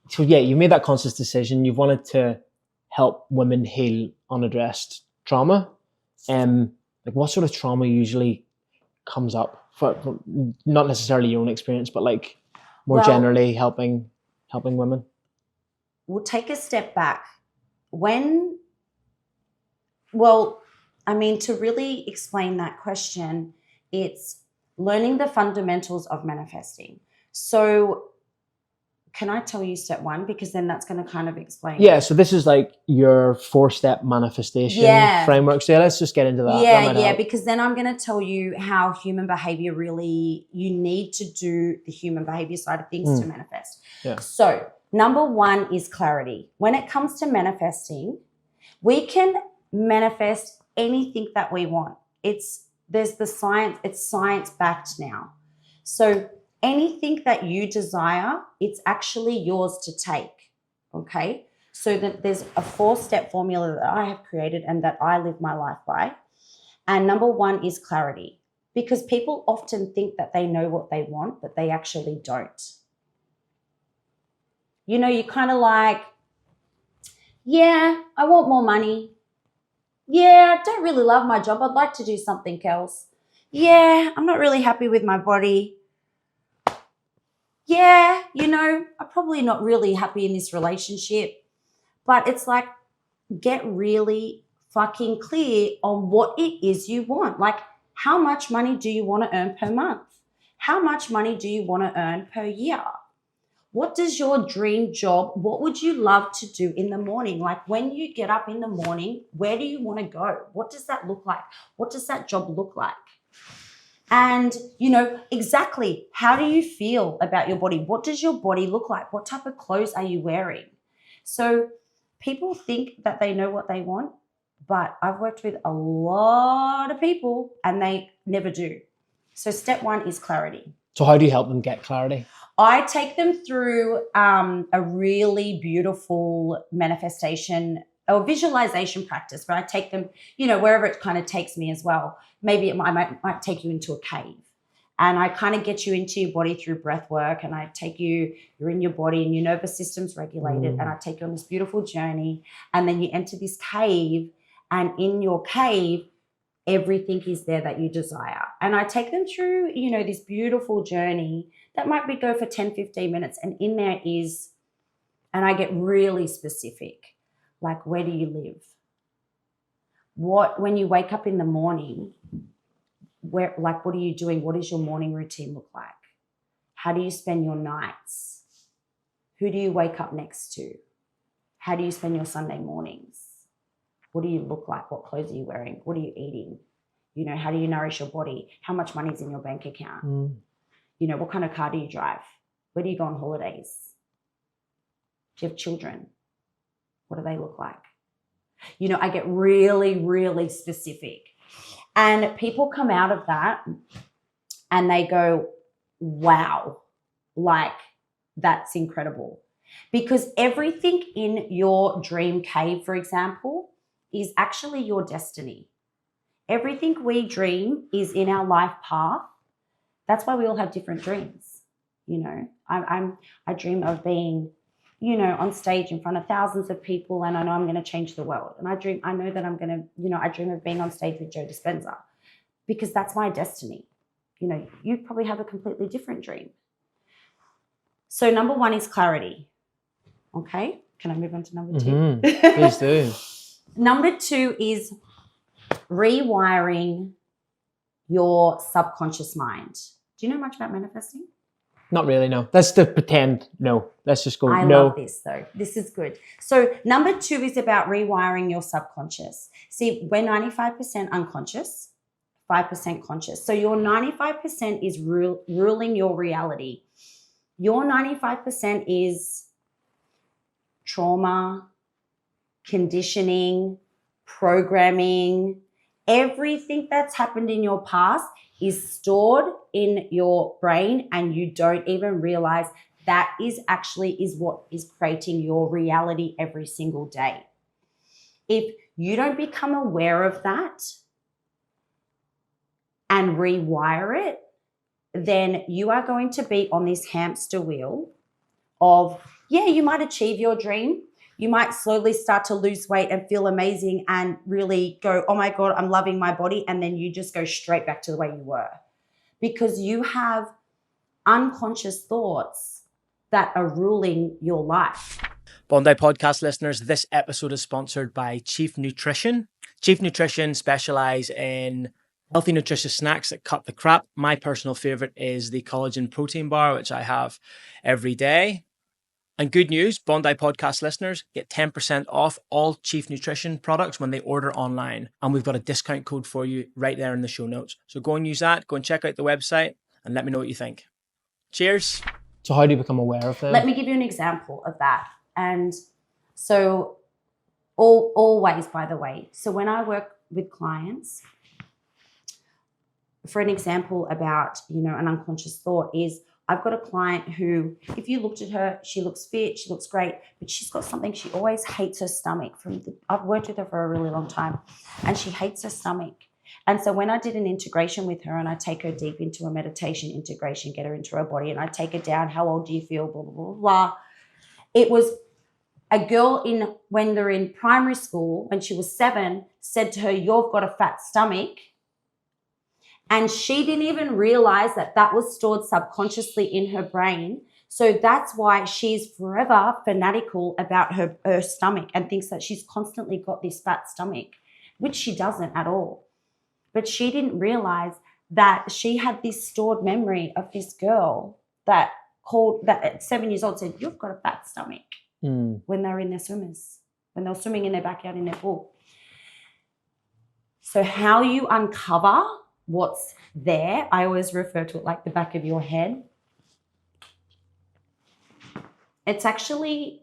So yeah, you made that conscious decision. You've wanted to help women heal unaddressed trauma. Like, what sort of trauma usually comes up for not necessarily your own experience, but like more generally helping women? We'll take a step back. To really explain that question, it's learning the fundamentals of manifesting. So can I tell you step one? Because then that's going to kind of explain. Yeah, so this is like your 4-step manifestation framework. So let's just get into that. Because then I'm going to tell you how human behavior you need to do the human behavior side of things to manifest. Yeah. So number one is clarity. When it comes to manifesting, We can manifest anything that we want. There's the science, it's science backed now. So anything that you desire, it's actually yours to take. Okay? So that there's a 4-step formula that I have created and that I live my life by. And number 1 is clarity, because people often think that they know what they want, but they actually don't. You know, you're kind of like, yeah, I want more money. Yeah, I don't really love my job. I'd like to do something else. Yeah, I'm not really happy with my body. Yeah, you know, I'm probably not really happy in this relationship. But it's like, get really fucking clear on what it is you want. Like, how much money do you want to earn per month? How much money do you want to earn per year? What does your dream job, what would you love to do in the morning? Like, when you get up in the morning, where do you want to go? What does that look like? What does that job look like? And, you know, exactly, how do you feel about your body? What does your body look like? What type of clothes are you wearing? So people think that they know what they want, but I've worked with a lot of people and they never do. So step 1 is clarity. So how do you help them get clarity? I take them through a really beautiful manifestation or visualization practice, but I take them, you know, wherever it kind of takes me as well. Maybe I might take you into a cave, and I kind of get you into your body through breath work, and I take you, you're in your body and your nervous system's regulated, and I take you on this beautiful journey, and then you enter this cave, and in your cave, everything is there that you desire. And I take them through, you know, this beautiful journey that might go for 10, 15 minutes. And in there is, and I get really specific, like, where do you live? When you wake up in the morning, what are you doing? What does your morning routine look like? How do you spend your nights? Who do you wake up next to? How do you spend your Sunday mornings? What do you look like? What clothes are you wearing? What are you eating? You know, how do you nourish your body? How much money is in your bank account? You know, what kind of car do you drive? Where do you go on holidays? Do you have children? What do they look like? You know, I get really, really specific. And people come out of that and they go, wow, like, that's incredible. Because everything in your dream cave, for example, is actually your destiny. Everything we dream is in our life path. That's why we all have different dreams. You know, I dream of being, you know, on stage in front of thousands of people, and I know I'm going to change the world. And I know that I'm going to, you know, I dream of being on stage with Joe Dispenza, because that's my destiny. You know, you probably have a completely different dream. So number 1 is clarity. Okay. Can I move on to number 2? Please do. Number 2 is rewiring your subconscious mind. Do you know much about manifesting? Not really, no. Let's just pretend, no. Let's just go, I no. love this though. This is good. So number 2 is about rewiring your subconscious. See, we're 95% unconscious, 5% conscious. So your 95% is ruling your reality. Your 95% is trauma, conditioning, programming. Everything that's happened in your past is stored in your brain, and you don't even realize that is what is creating your reality every single day. If you don't become aware of that and rewire it, then you are going to be on this hamster wheel of, yeah, you might achieve your dream. You might slowly start to lose weight and feel amazing and really go, oh my God, I'm loving my body. And then you just go straight back to the way you were, because you have unconscious thoughts that are ruling your life. Bondi Podcast listeners, this episode is sponsored by Chief Nutrition. Chief Nutrition specialise in healthy, nutritious snacks that cut the crap. My personal favourite is the collagen protein bar, which I have every day. And good news, Bondi Podcast listeners get 10% off all Chief Nutrition products when they order online. And we've got a discount code for you right there in the show notes. So go and use that, go and check out the website and let me know what you think. Cheers. So how do you become aware of them? Let me give you an example of that. And so Always, by the way. So when I work with clients, for an example about, an unconscious thought is, I've got a client who, if you looked at her, she looks fit, she looks great, but she's got something. She always hates her stomach. I've worked with her for a really long time, and she hates her stomach. And so when I did an integration with her, and I take her deep into a meditation integration, get her into her body, and I take her down, how old do you feel, blah, blah, blah, blah. It was a girl when they're in primary school, when she was 7, said to her, "You've got a fat stomach." And she didn't even realize that was stored subconsciously in her brain. So that's why she's forever fanatical about her stomach and thinks that she's constantly got this fat stomach, which she doesn't at all. But she didn't realize that she had this stored memory of this girl that at 7 years old said, "You've got a fat stomach," when they're in their swimmers, when they're swimming in their backyard in their pool. So how you uncover what's there, I always refer to it like the back of your head. It's actually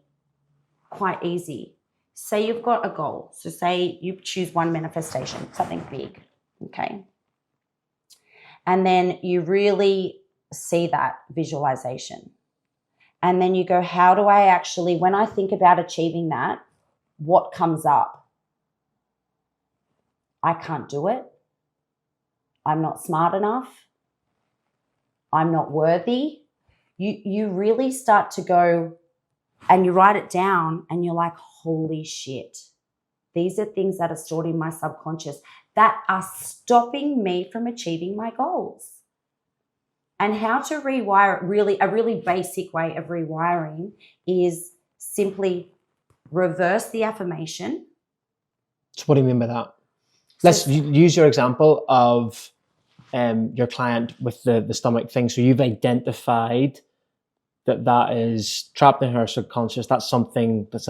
quite easy. Say you've got a goal. So say you choose one manifestation, something big, okay? And then you really see that visualization. And then you go, how do I actually, when I think about achieving that, what comes up? I can't do it. I'm not smart enough. I'm not worthy. You really start to go and you write it down and you're like, holy shit. These are things that are stored in my subconscious that are stopping me from achieving my goals. And how to rewire it, a really basic way of rewiring is simply reverse the affirmation. So what do you mean by that? Let's use your example of your client with the stomach thing. So you've identified that is trapped in her subconscious. That's something that's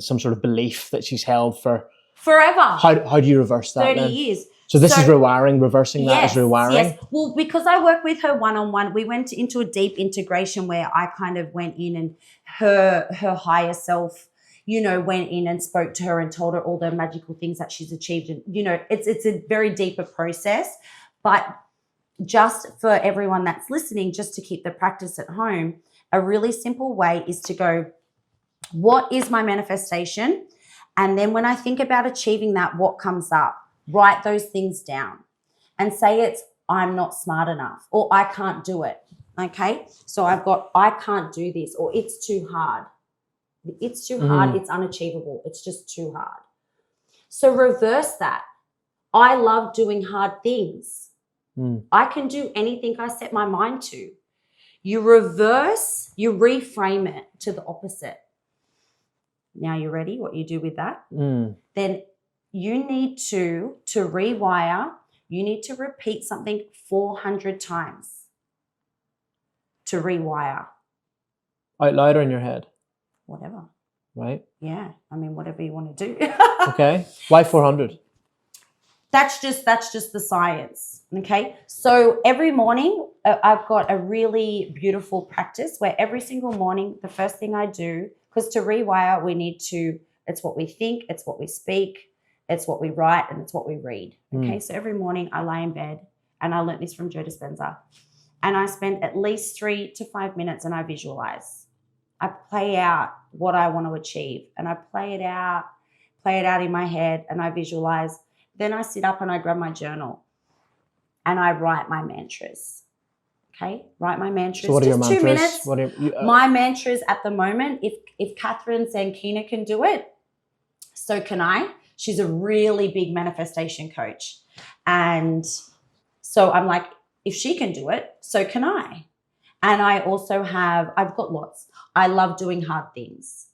some sort of belief that she's held for forever. How do you reverse that? 30 years. So this is rewiring, reversing that is rewiring? Yes. Well, because I work with her one-on-one, we went into a deep integration where I kind of went in and her higher self, went in and spoke to her and told her all the magical things that she's achieved. And, it's a very deeper process. But just for everyone that's listening, just to keep the practice at home, a really simple way is to go, what is my manifestation? And then when I think about achieving that, what comes up? Write those things down and say it's, I'm not smart enough, or I can't do it. Okay. So I've got, I can't do this, or it's too hard. It's too hard. It's unachievable. It's just too hard. So reverse that. I love doing hard things. I can do anything I set my mind to. You reverse, you reframe it to the opposite. Now you're ready, what you do with that? Then you need to rewire, you need to repeat something 400 times to rewire. Out loud or in your head? Whatever. Right? Yeah. I mean, whatever you want to do. Okay. Why 400? That's just the science. Okay. So every morning I've got a really beautiful practice where every single morning, the first thing I do, because to rewire, it's what we think, it's what we speak, it's what we write, and it's what we read. Okay. So every morning I lie in bed, and I learned this from Joe Dispenza, and I spend at least 3 to 5 minutes and I visualize. I play out what I want to achieve, and I play it out in my head, and I visualize. Then I sit up and I grab my journal and I write my mantras. Okay, write my mantras. So what are your just mantras? 2 minutes. My mantras at the moment, if Catherine Zankina can do it, so can I. She's a really big manifestation coach. And so I'm like, if she can do it, so can I. And I also I've got lots. I love doing hard things,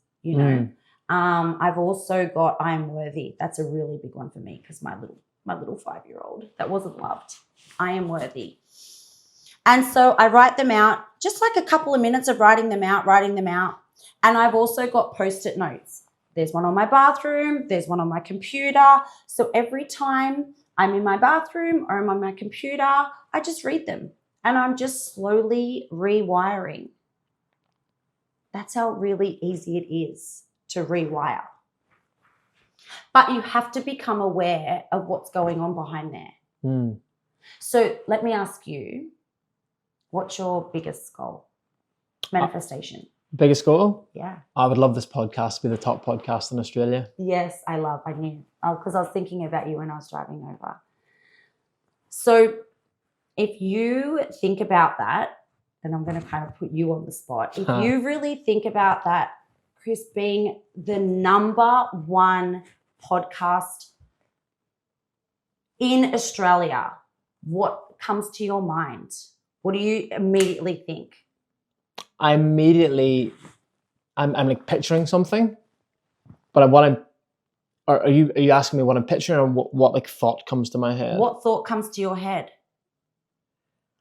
I've also got I'm worthy. That's a really big one for me because my little 5-year-old that wasn't loved. I am worthy. And so I write them out, just like a couple of minutes of writing them out. And I've also got Post-it notes. There's one on my bathroom. There's one on my computer. So every time I'm in my bathroom or I'm on my computer, I just read them and I'm just slowly rewiring. That's how really easy it is to rewire. But you have to become aware of what's going on behind there. Mm. So let me ask you, what's your biggest goal? Manifestation. Biggest goal? Yeah. I would love this podcast to be the top podcast in Australia. Yes, I knew. Because I was thinking about you when I was driving over. So if you think about that, and I'm going to kind of put you on the spot. If you really think about that, Chris, being the number one podcast in Australia, what comes to your mind? What do you immediately think? I'm like picturing something, but are you asking me what I'm picturing, or what like thought comes to my head? What thought comes to your head?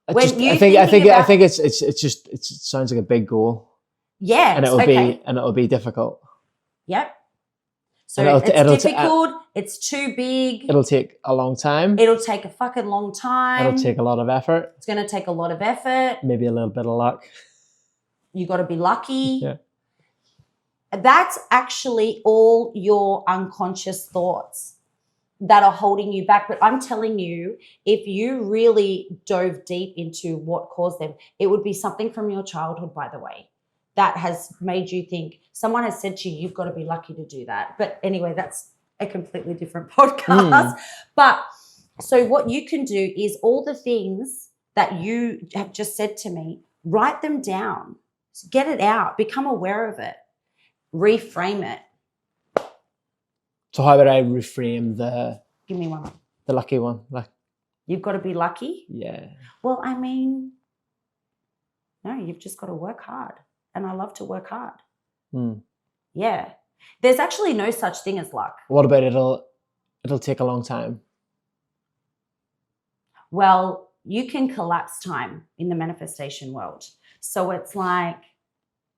I think it sounds like a big goal. Yeah, and it'll be difficult. Yep. So it's difficult. It's too big. It'll take a long time. It'll take a fucking long time. It'll take a lot of effort. It's going to take a lot of effort. Maybe a little bit of luck. You got to be lucky. Yeah. That's actually all your unconscious thoughts that are holding you back. But I'm telling you, if you really dove deep into what caused them, it would be something from your childhood, by the way, that has made you think. Someone has said to you, you've got to be lucky to do that. But anyway, that's a completely different podcast. But so what you can do is all the things that you have just said to me, write them down, get it out, become aware of it, reframe it. So how would I reframe the... Give me one. The lucky one. Like, you've got to be lucky? Yeah. Well, I mean, no, you've just got to work hard. And I love to work hard. Yeah. There's actually no such thing as luck. What about it'll take a long time? Well, you can collapse time in the manifestation world. So it's like,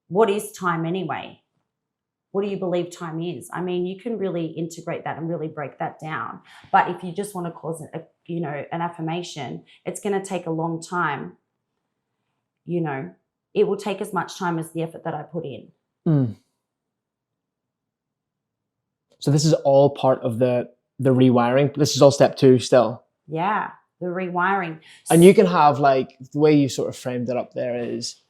what is time anyway? What do you believe time is? I mean, you can really integrate that and really break that down. But if you just want to cause an affirmation, it's going to take a long time. It will take as much time as the effort that I put in. So this is all part of the rewiring. This is all step 2 still. Yeah, the rewiring. And you can have, like, the way you sort of framed it up there is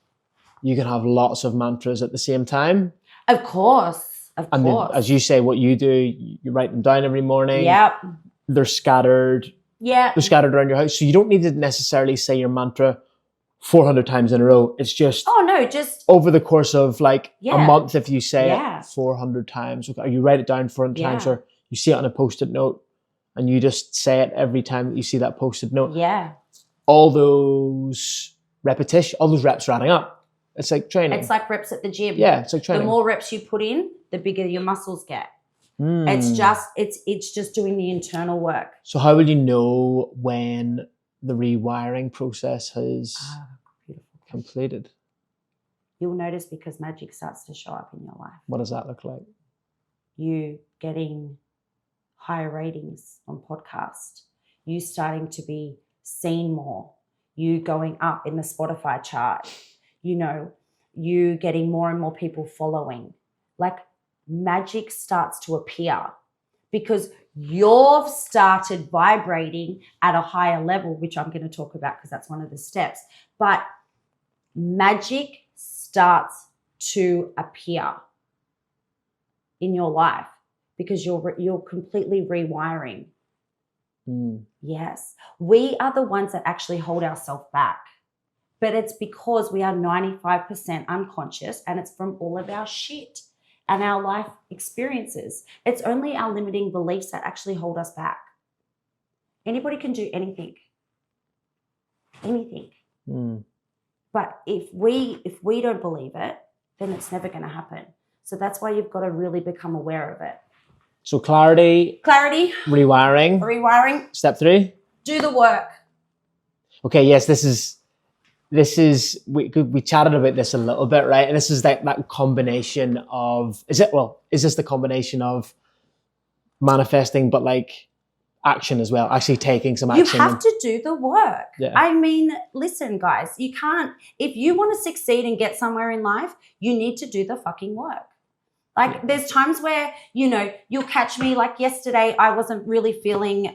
you can have lots of mantras at the same time. Of course. And then, as you say, what you do, you write them down every morning. Yep. They're scattered. Yeah. They're scattered around your house. So you don't need to necessarily say your mantra 400 times in a row. It's just... Oh, no, just... over the course of, like, a month, if you say it 400 times, or you write it down 400 times, or you see it on a Post-it note, and you just say it every time that you see that Post-it note. Yeah. All those all those reps are adding up. It's like training. It's like reps at the gym. Yeah, it's like training. The more reps you put in, the bigger your muscles get. It's just doing the internal work. So how will you know when the rewiring process has completed? You'll notice because magic starts to show up in your life. What does that look like? You getting higher ratings on podcast. You starting to be seen more. You going up in the Spotify chart. You getting more and more people following. Like, magic starts to appear because you've started vibrating at a higher level, which I'm going to talk about because that's one of the steps. But magic starts to appear in your life because you're completely rewiring. Yes. We are the ones that actually hold ourselves back. But it's because we are 95% unconscious, and it's from all of our shit and our life experiences. It's only our limiting beliefs that actually hold us back. Anybody can do anything. Anything. But if we don't believe it, then it's never going to happen. So that's why you've got to really become aware of it. So clarity. Rewiring. Step 3. Do the work. Okay, yes, this is we chatted about this a little bit, right? And this is that combination of is this the combination of manifesting but like action as well, actually taking some action? You have to do the work. Yeah. I mean, listen, guys, if you want to succeed and get somewhere in life, you need to do the fucking work. Like there's times where, you'll catch me like yesterday, I wasn't really feeling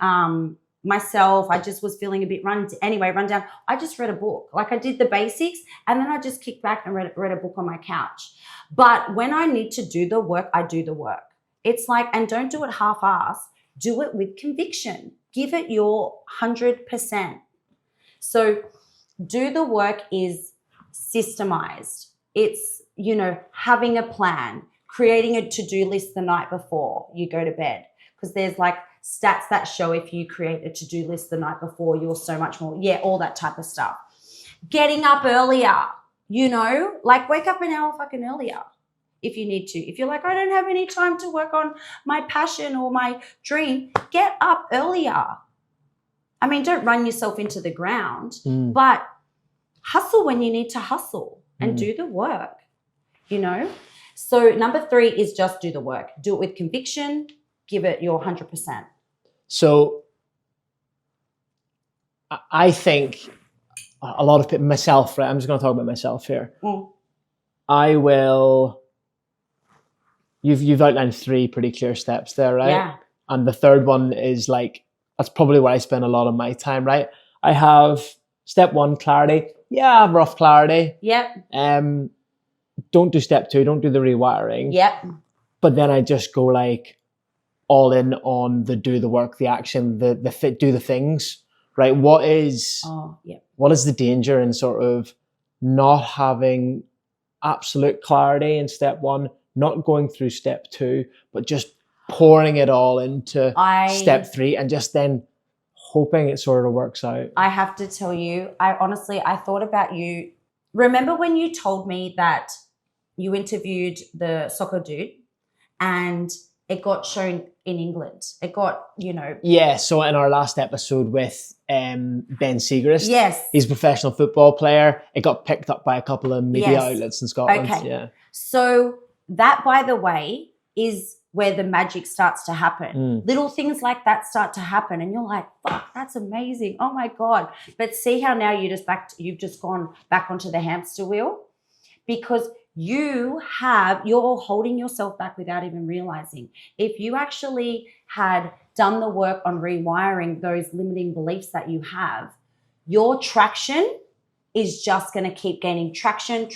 myself. I just was feeling a bit run down. I just read a book. Like I did the basics and then I just kicked back and read a book on my couch. But when I need to do the work, I do the work. It's like, and don't do it half-assed. Do it with conviction. Give it your 100%. So do the work is systemized. It's, having a plan, creating a to-do list the night before you go to bed. Because there's like stats that show if you create a to-do list the night before, you're so much more, all that type of stuff. Getting up earlier, like wake up an hour fucking earlier if you need to. If you're like, I don't have any time to work on my passion or my dream, get up earlier. I mean, don't run yourself into the ground, but hustle when you need to hustle and do the work, So number 3 is just do the work. Do it with conviction. Give it your 100%. So I think a lot of people, myself, right? I'm just going to talk about myself here. I will, you've outlined 3 pretty clear steps there, right? Yeah. And the third one is like, that's probably where I spend a lot of my time, right? I have step 1, clarity. Yeah, I have rough clarity. Yep. Don't do step 2, don't do the rewiring. Yep. But then I just go like all in on the do the work, the action, the do the things, right? What is the danger in sort of not having absolute clarity in step 1, not going through step 2, but just pouring it all into step 3 and just then hoping it sort of works out? I have to tell you, I thought about you. Remember when you told me that you interviewed the soccer dude and it got shown in England? It got, Yeah, so in our last episode with Ben Segrist, yes, he's a professional football player. It got picked up by a couple of media outlets in Scotland. Okay. Yeah. So that, by the way, is where the magic starts to happen. Little things like that start to happen and you're like, fuck, that's amazing. Oh my God. But see how now you've just gone back onto the hamster wheel because you're holding yourself back without even realizing. If you actually had done the work on rewiring those limiting beliefs that you have, your traction is just going to keep gaining traction.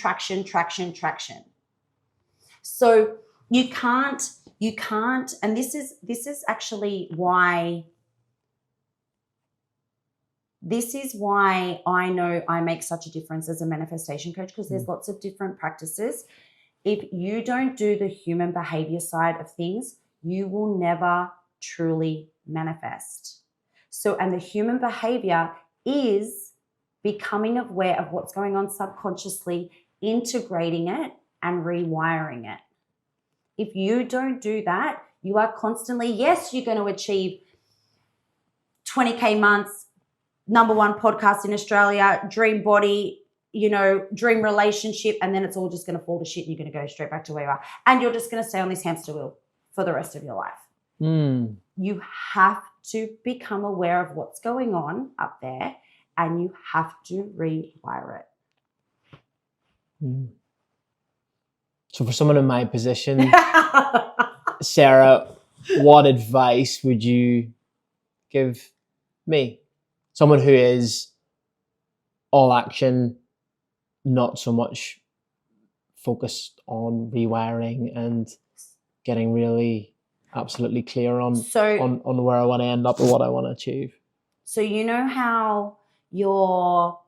So you can't, and this is actually why, I know I make such a difference as a manifestation coach, because there's lots of different practices. If you don't do the human behavior side of things, you will never truly manifest. So, and the human behavior is becoming aware of what's going on subconsciously, integrating it and rewiring it. If you don't do that, you are constantly, yes, you're going to achieve 20K months, #1 podcast in Australia, dream body, dream relationship, and then it's all just going to fall to shit and you're going to go straight back to where you are. And you're just going to stay on this hamster wheel for the rest of your life. You have to become aware of what's going on up there and you have to rewire it. So for someone in my position, Sarah, what advice would you give me? Someone who is all action, not so much focused on rewiring and getting really absolutely clear on where I want to end up or what I want to achieve. So you know how you're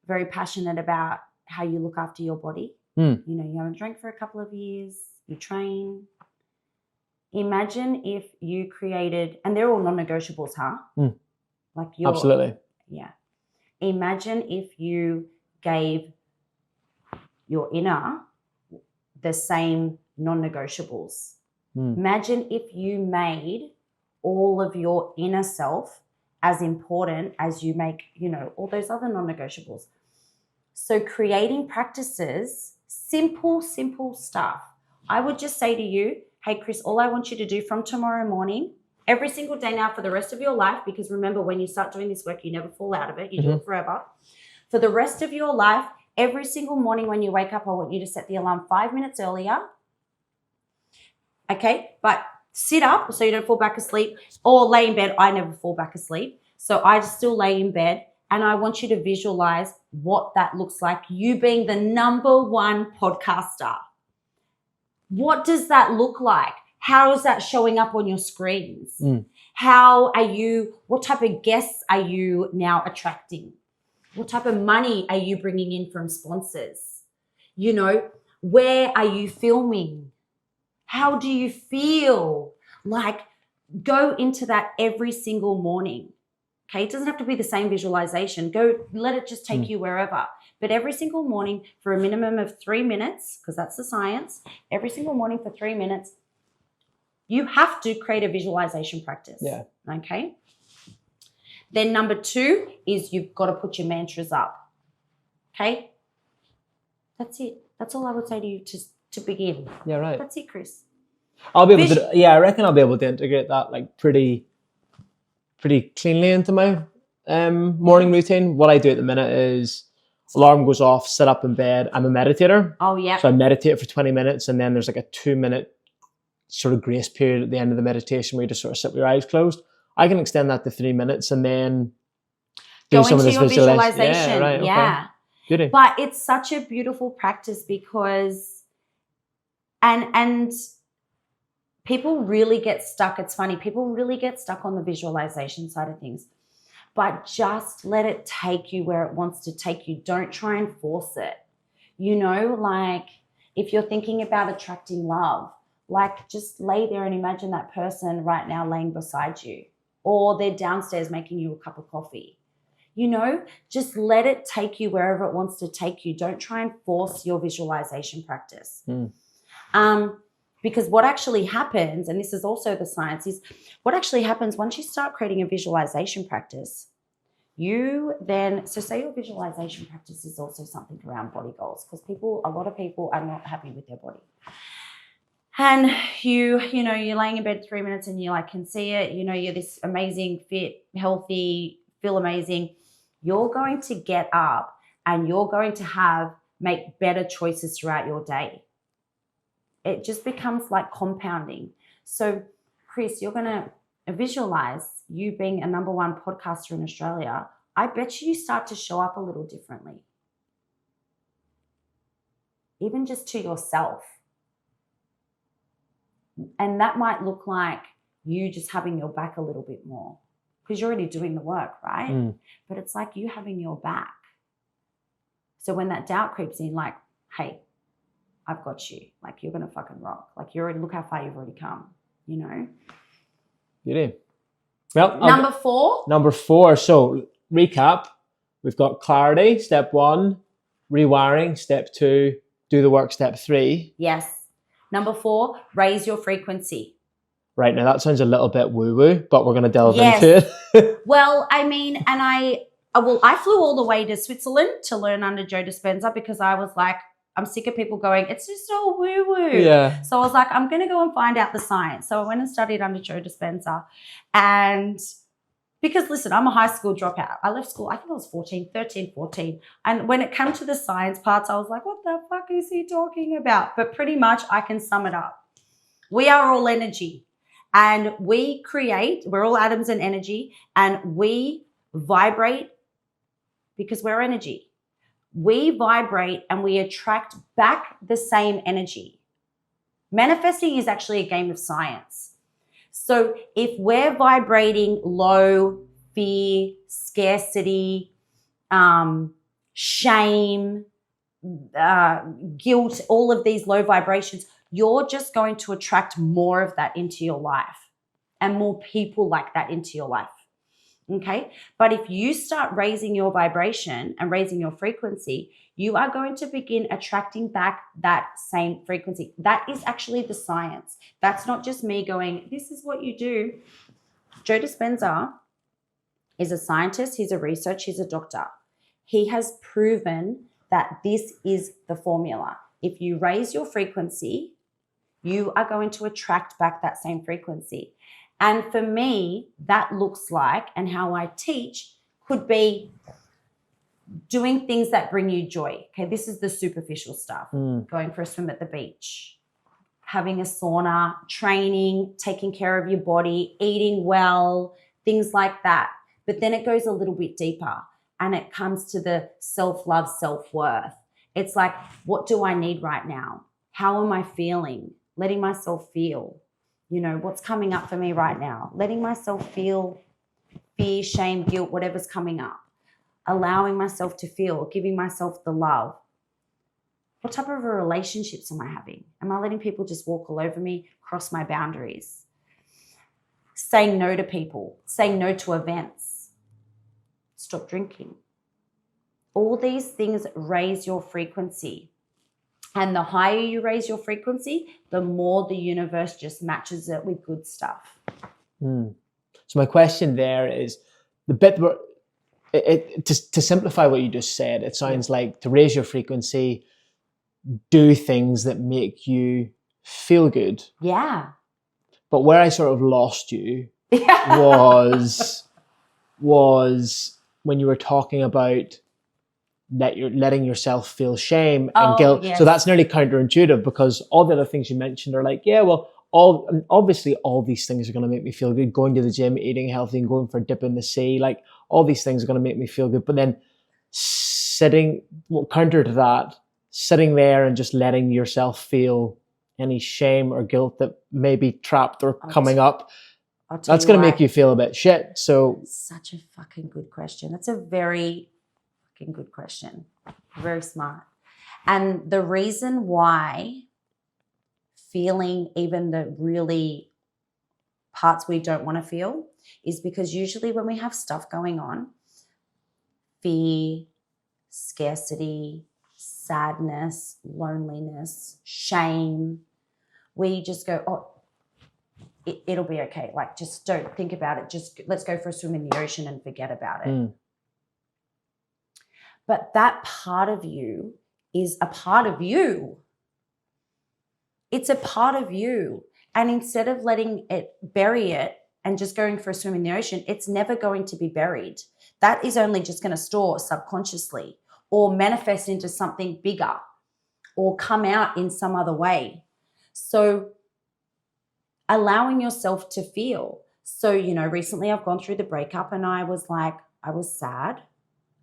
very passionate about how you look after your body? You haven't drank for a couple of years, you train. Imagine if you created, and they're all non-negotiables, huh? Like absolutely. Yeah. Imagine if you gave your inner the same non-negotiables. Imagine if you made all of your inner self as important as you make, all those other non-negotiables. So creating practices, simple stuff. I would just say to you, hey, Chris, all I want you to do from tomorrow morning, every single day now for the rest of your life, because remember, when you start doing this work, you never fall out of it. You do it forever. For the rest of your life, every single morning when you wake up, I want you to set the alarm 5 minutes earlier. Okay, but sit up so you don't fall back asleep, or lay in bed. I never fall back asleep. So I still lay in bed, and I want you to visualize what that looks like, you being the number one podcaster. What does that look like? How is that showing up on your screens? What type of guests are you now attracting? What type of money are you bringing in from sponsors? You know, where are you filming? How do you feel? Like, go into that every single morning. Okay, it doesn't have to be the same visualization. Let it just take you wherever. But every single morning for a minimum of 3 minutes, because that's the science, every single morning for 3 minutes, you have to create a visualization practice. Yeah. Okay. Then number 2 is you've got to put your mantras up. Okay. That's it. That's all I would say to you to begin. Yeah, right. That's it, Chris. I'll be able to. Yeah, I reckon I'll be able to integrate that like pretty cleanly into my morning routine. What I do at the minute is alarm goes off, sit up in bed. I'm a meditator. Oh yeah. So I meditate for 20 minutes, and then there's like a 2-minute sort of grace period at the end of the meditation where you just sort of sit with your eyes closed. I can extend that to 3 minutes and then do some of this visualization. Yeah, right. Yeah. Okay. Beauty. But it's such a beautiful practice because and people really get stuck. It's funny. People really get stuck on the visualization side of things. But just let it take you where it wants to take you. Don't try and force it. You know, like if you're thinking about attracting love, like just lay there and imagine that person right now laying beside you, or they're downstairs making you a cup of coffee. You know, just let it take you wherever it wants to take you. Don't try and force your visualization practice. Because what actually happens, and this is also the science, is what actually happens once you start creating a visualization practice, say your visualization practice is also something around body goals, because a lot of people are not happy with their body. And you're laying in bed 3 minutes and you can see it, you're this amazing, fit, healthy, feel amazing. You're going to get up and you're going to make better choices throughout your day. It just becomes like compounding. So, Chris, you're going to visualize you being a number one podcaster in Australia. I bet you start to show up a little differently. Even just to yourself. And that might look like you just having your back a little bit more because you're already doing the work, right? But it's like you having your back. So when that doubt creeps in, like, hey, I've got you. Like, you're going to fucking rock. Like, look how far you've already come, You do. Well, Number 4. So recap, we've got clarity, step 1, rewiring, step 2, do the work, step 3. Yes. Number 4, raise your frequency. Right, now that sounds a little bit woo-woo, but we're going to delve into it. Well, I mean, and I flew all the way to Switzerland to learn under Joe Dispenza because I was like, I'm sick of people going, it's just all woo-woo. Yeah. So I was like, I'm going to go and find out the science. So I went and studied under Joe Dispenza. And because, listen, I'm a high school dropout. I left school, I think I was 13, 14. And when it came to the science parts, I was like, what the fuck is he talking about? But pretty much I can sum it up. We are all energy. And we're all atoms and energy. And we vibrate because we're energy. We vibrate and we attract back the same energy. Manifesting is actually a game of science. So if we're vibrating low, fear, scarcity, shame, guilt, all of these low vibrations, you're just going to attract more of that into your life and more people like that into your life. Okay. But if you start raising your vibration and raising your frequency, you are going to begin attracting back that same frequency. That is actually the science. That's not just me going, this is what you do. Joe Dispenza is a scientist. He's a researcher. He's a doctor. He has proven that this is the formula. If you raise your frequency, you are going to attract back that same frequency. And for me, that looks like, and how I teach could be doing things that bring you joy. Okay, this is the superficial stuff. Going for a swim at the beach, having a sauna, training, taking care of your body, eating well, things like that. But then it goes a little bit deeper and it comes to the self-love, self-worth. It's like, what do I need right now? How am I feeling? Letting myself feel, what's coming up for me right now? Letting myself feel fear, shame, guilt, whatever's coming up. Allowing myself to feel, giving myself the love. What type of relationships am I having? Am I letting people just walk all over me, cross my boundaries? Saying no to people, saying no to events. Stop drinking. All these things raise your frequency. And the higher you raise your frequency, the more the universe just matches it with good stuff. So my question there is, the bit where, to simplify what you just said, it sounds like to raise your frequency, do things that make you feel good. Yeah. But where I sort of lost you was when you were talking about that you're letting yourself feel shame and guilt. Yes. So that's nearly counterintuitive, because all the other things you mentioned are like, yeah, well, obviously all these things are going to make me feel good. Going to the gym, eating healthy, and going for a dip in the sea, like all these things are going to make me feel good. But then counter to that, sitting there and just letting yourself feel any shame or guilt that may be trapped or coming up, that's going to make you feel a bit shit. So such a fucking good question. That's a very fucking good question. Very smart. And the reason why feeling even the really parts we don't want to feel is because usually when we have stuff going on, fear, scarcity, sadness, loneliness, shame, we just go, oh, it'll be okay. Like, just don't think about it. Just let's go for a swim in the ocean and forget about it. But that part of you is a part of you. It's a part of you. And instead of letting it bury it and just going for a swim in the ocean, it's never going to be buried. That is only just going to store subconsciously or manifest into something bigger or come out in some other way. So allowing yourself to feel. So, recently I've gone through the breakup and I was sad.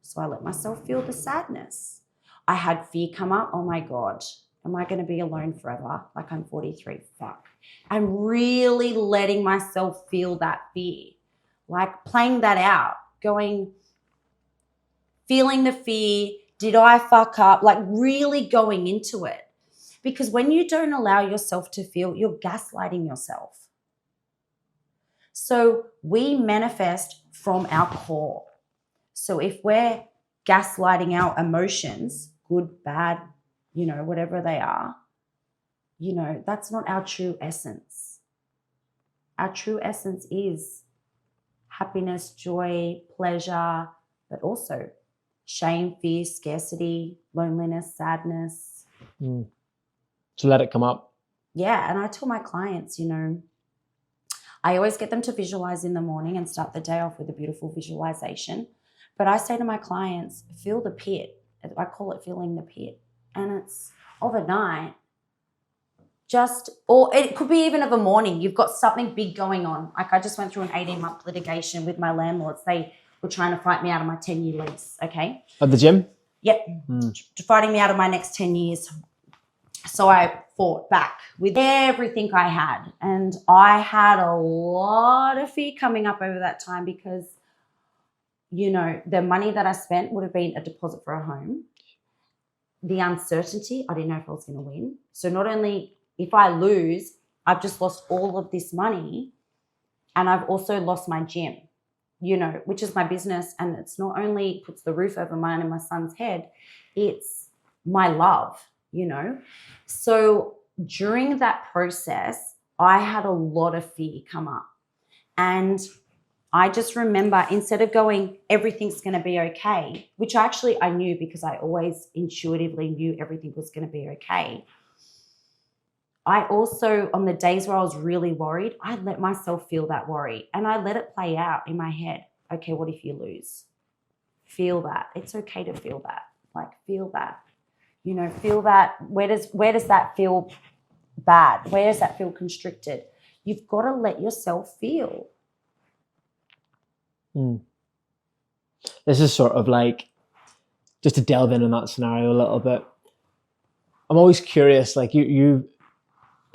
So I let myself feel the sadness. I had fear come up. Oh my God, am I going to be alone forever? Like, I'm 43, fuck. And really letting myself feel that fear, like playing that out, feeling the fear. Did I fuck up? Like really going into it. Because when you don't allow yourself to feel, you're gaslighting yourself. So we manifest from our core. So if we're gaslighting our emotions, good, bad, whatever they are, that's not our true essence. Our true essence is happiness, joy, pleasure, but also shame, fear, scarcity, loneliness, sadness. So let it come up. Yeah. And I tell my clients, I always get them to visualize in the morning and start the day off with a beautiful visualization. But I say to my clients, feel the pit. I call it feeling the pit. And it's overnight. Or it could be even of a morning. You've got something big going on. Like, I just went through an 18-month litigation with my landlords. They were trying to fight me out of my 10-year lease, okay? At the gym? Yep. Fighting me out of my next 10 years. So I fought back with everything I had. And I had a lot of fear coming up over that time because, the money that I spent would have been a deposit for a home. The uncertainty, I didn't know if I was going to win. So not only if I lose, I've just lost all of this money, and I've also lost my gym, which is my business. And it's not only puts the roof over mine and my son's head, it's my love, So during that process, I had a lot of fear come up. And I just remember, instead of going, everything's going to be okay, which actually I knew because I always intuitively knew everything was going to be okay. I also, on the days where I was really worried, I let myself feel that worry and I let it play out in my head. Okay, what if you lose? Feel that. It's okay to feel that. Like, feel that. Feel that. Where does that feel bad? Where does that feel constricted? You've got to let yourself feel. This is sort of like, just to delve in that scenario a little bit, I'm always curious, like you've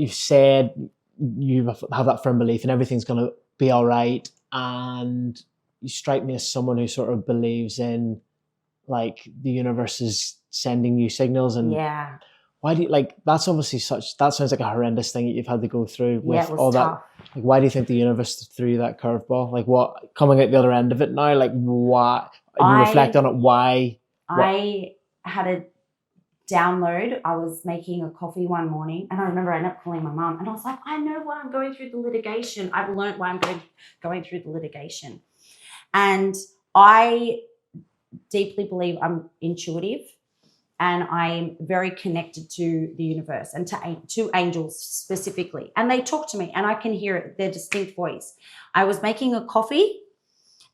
said you have that firm belief and everything's going to be all right, and you strike me as someone who sort of believes in like the universe is sending you signals. And why do you, like, that's obviously that sounds like a horrendous thing that you've had to go through with all tough. that. Like, why do you think the universe threw you that curveball? Like, what, coming out the other end of it now, like, why, you reflect on it, why? I had a download. I was making a coffee one morning, and I remember I ended up calling my mum, and I was like, I know why I'm going through the litigation. I've learned why I'm going through the litigation. And I deeply believe I'm intuitive, and I'm very connected to the universe and to angels specifically. And they talk to me, and I can hear it, their distinct voice. I was making a coffee,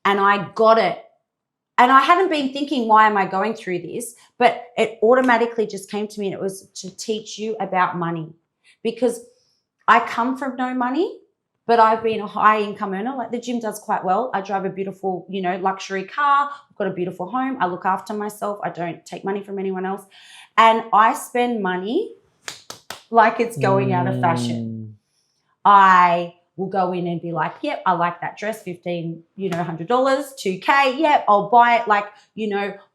and I got it. And I hadn't been thinking, why am I going through this? But it automatically just came to me, and it was to teach you about money. Because I come from no money, but I've been a high income earner. Like, the gym does quite well. I drive a beautiful, luxury car. I've got a beautiful home. I look after myself. I don't take money from anyone else. And I spend money like it's going out of fashion. I will go in and be like, yep, I like that dress, $1,500, $2K. Yep, I'll buy it. Like,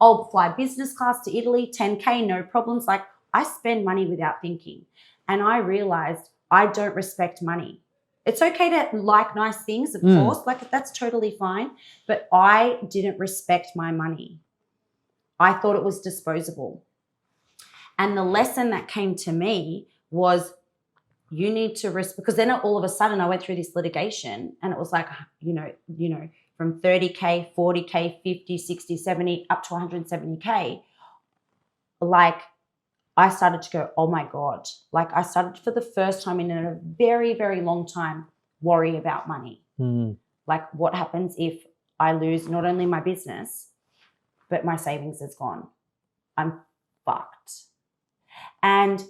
I'll fly business class to Italy, $10K, no problems. Like, I spend money without thinking. And I realized I don't respect money. It's okay to like nice things, of course, like that's totally fine. But I didn't respect my money. I thought it was disposable. And the lesson that came to me was, you need to because then all of a sudden I went through this litigation, and it was like, from 30K, 40K, 50, 60, 70, up to 170K. Like, I started to go, oh my God. Like, I started for the first time in a very, very long time worry about money. Like, what happens if I lose not only my business, but my savings is gone? I'm fucked. And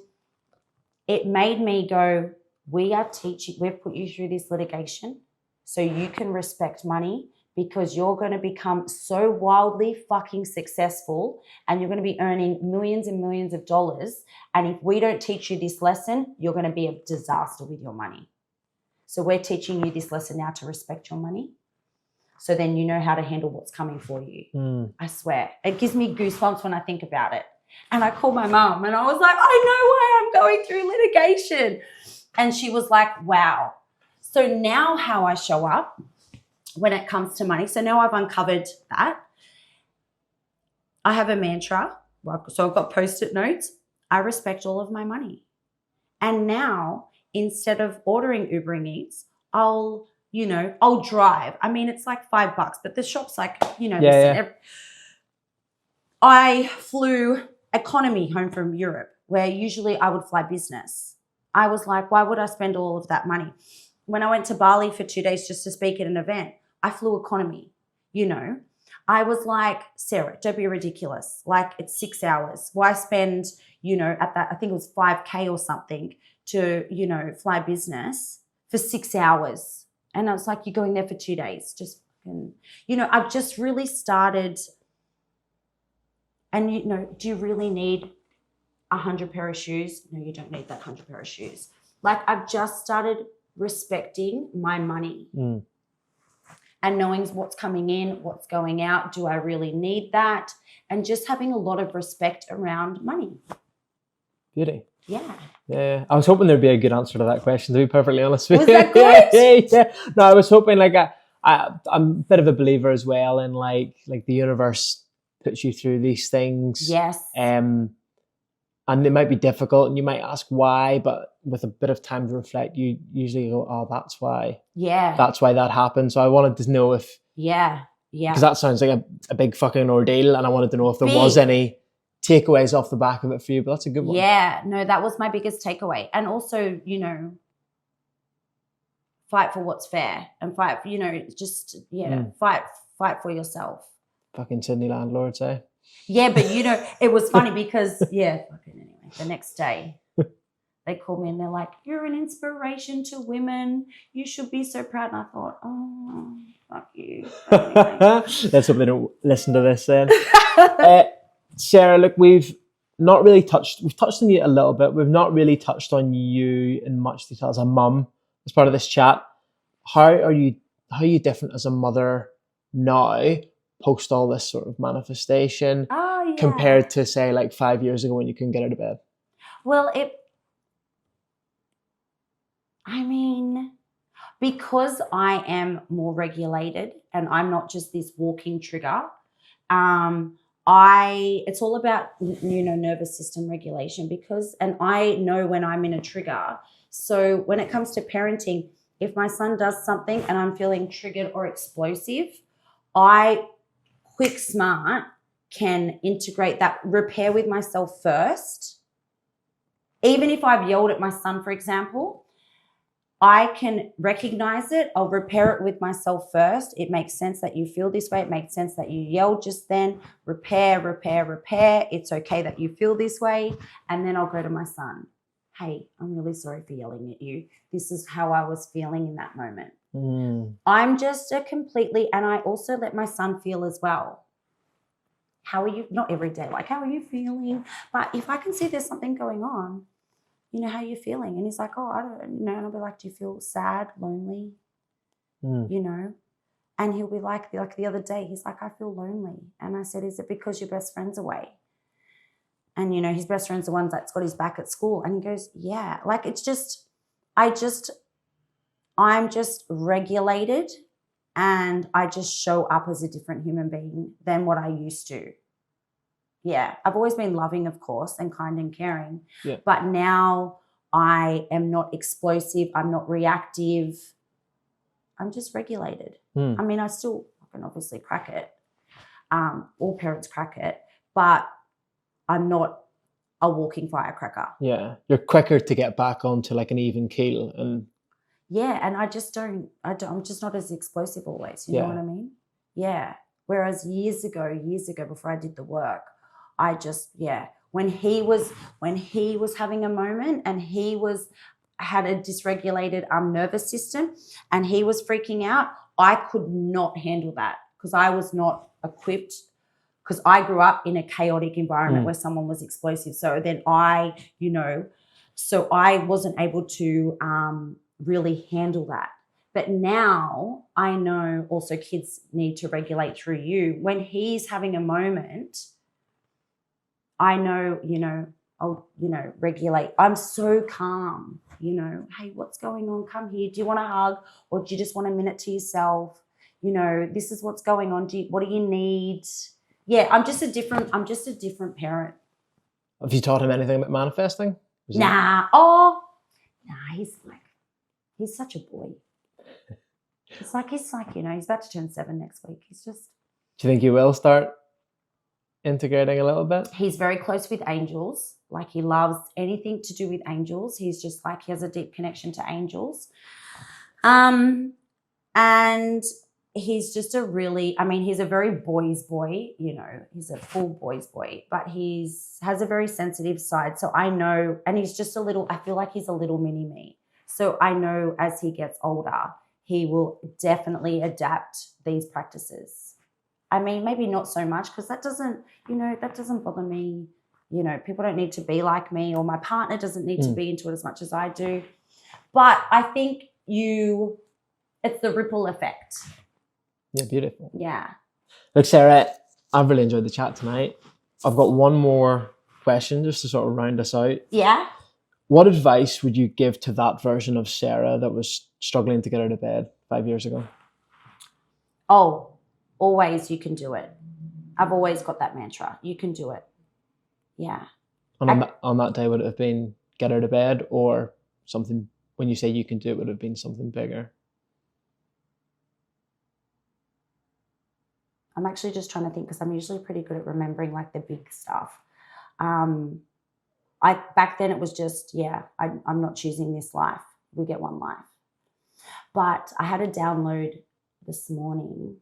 it made me go, we've put you through this litigation so you can respect money, because you're going to become so wildly fucking successful, and you're going to be earning millions and millions of dollars. And if we don't teach you this lesson, you're going to be a disaster with your money. So we're teaching you this lesson now to respect your money, so then you know how to handle what's coming for you. I swear. It gives me goosebumps when I think about it. And I called my mum, and I was like, I know why I'm going through litigation. And she was like, wow. So now how I show up when it comes to money, so now I've uncovered that. I have a mantra. So I've got Post-it notes. I respect all of my money. And now, instead of ordering Uber Eats, I'll drive. I mean, it's like $5, but the shop's like, I flew economy home from Europe, where usually I would fly business. I was like, why would I spend all of that money? When I went to Bali for 2 days just to speak at an event, I flew economy. I was like, Sarah, don't be ridiculous. Like, it's 6 hours. Why spend, at that, I think it was 5K or something to, fly business for 6 hours. And I was like, you're going there for 2 days. Just, I've just really started. And, do you really need 100 pair of shoes? No, you don't need that 100 pair of shoes. Like, I've just started respecting my money and knowing what's coming in, what's going out. Do I really need that? And just having a lot of respect around money. Beauty. Yeah. Yeah. I was hoping there'd be a good answer to that question, to be perfectly honest with you. Was that good? Yeah. No, I was hoping, like, I'm a bit of a believer as well in like the universe puts you through these things. Yes. And they might be difficult, and you might ask why, but with a bit of time to reflect, you usually go, oh, that's why. Yeah. That's why that happened. So I wanted to know if... Yeah. Because that sounds like a big fucking ordeal, and I wanted to know if there was any takeaways off the back of it for you, but that's a good one. Yeah. No, that was my biggest takeaway. And also, fight for what's fair, and fight, fight for yourself. Fucking Sydney landlords, eh? Yeah, but it was funny because, fucking anyway, the next day They called me and they're like, you're an inspiration to women. You should be so proud. And I thought, oh, fuck you. Anyway. Let's hope they don't listen to this then. Sarah, look, we've touched on you a little bit. We've not really touched on you in much detail as a mum as part of this chat. How are you different as a mother now, post all this sort of manifestation, compared to say like 5 years ago when you couldn't get out of bed? Well, because I am more regulated and I'm not just this walking trigger, it's all about, nervous system regulation and I know when I'm in a trigger. So when it comes to parenting, if my son does something and I'm feeling triggered or explosive, I quick smart can integrate that, repair with myself first. Even if I've yelled at my son, for example, I can recognize it. I'll repair it with myself first. It makes sense that you feel this way. It makes sense that you yelled just then. Repair. It's okay that you feel this way. And then I'll go to my son. Hey, I'm really sorry for yelling at you. This is how I was feeling in that moment. I'm just and I also let my son feel as well. How are you? Not every day, like, how are you feeling? But if I can see there's something going on, how are you feeling? And he's like, oh, I don't know. And I'll be like, do you feel sad, lonely? And he'll be like the other day, he's like, I feel lonely. And I said, is it because your best friend's away? And, his best friend's the one that's got his back at school. And he goes, yeah. Like, it's just, I'm just regulated and I just show up as a different human being than what I used to. Yeah, I've always been loving, of course, and kind and caring. Yeah. But now I am not explosive. I'm not reactive. I'm just regulated. I can obviously crack it. All parents crack it. But I'm not a walking firecracker. Yeah, you're quicker to get back onto like an even keel. And and I'm just not as explosive always. You know what I mean? Yeah. Whereas years ago, before I did the work, I just, when he was having a moment and had a dysregulated nervous system and he was freaking out, I could not handle that because I was not equipped, because I grew up in a chaotic environment where someone was explosive. So then I wasn't able to really handle that. But now I know also kids need to regulate through you. When he's having a moment, I know, I'll, regulate. I'm so calm, hey, what's going on? Come here. Do you want a hug or do you just want a minute to yourself? This is what's going on. What do you need? Yeah, I'm just a different parent. Have you taught him anything about manifesting? Nah, he's such a boy. He's like, he's about to turn 7 next week. He's just. Do you think he will start integrating a little bit? He's very close with angels. Like, he loves anything to do with angels. He's just like, he has a deep connection to angels. And he's just he's a very boy's boy, he's a full boy's boy, but has a very sensitive side. So I know, and he's just I feel like he's a little mini me. So I know as he gets older, he will definitely adapt these practices. Maybe not so much because that doesn't bother me. People don't need to be like me, or my partner doesn't need to be into it as much as I do. But I think it's the ripple effect. Yeah, beautiful. Yeah. Look, Sarah, I've really enjoyed the chat tonight. I've got one more question just to sort of round us out. Yeah. What advice would you give to that version of Sarah that was struggling to get out of bed 5 years ago? Oh, always you can do it. I've always got that mantra. You can do it. Yeah. On that day, would it have been get out of bed, or something, when you say you can do it, would it have been something bigger? I'm actually just trying to think because I'm usually pretty good at remembering like the big stuff. Back then it was just, I'm not choosing this life. We get one life. But I had a download this morning.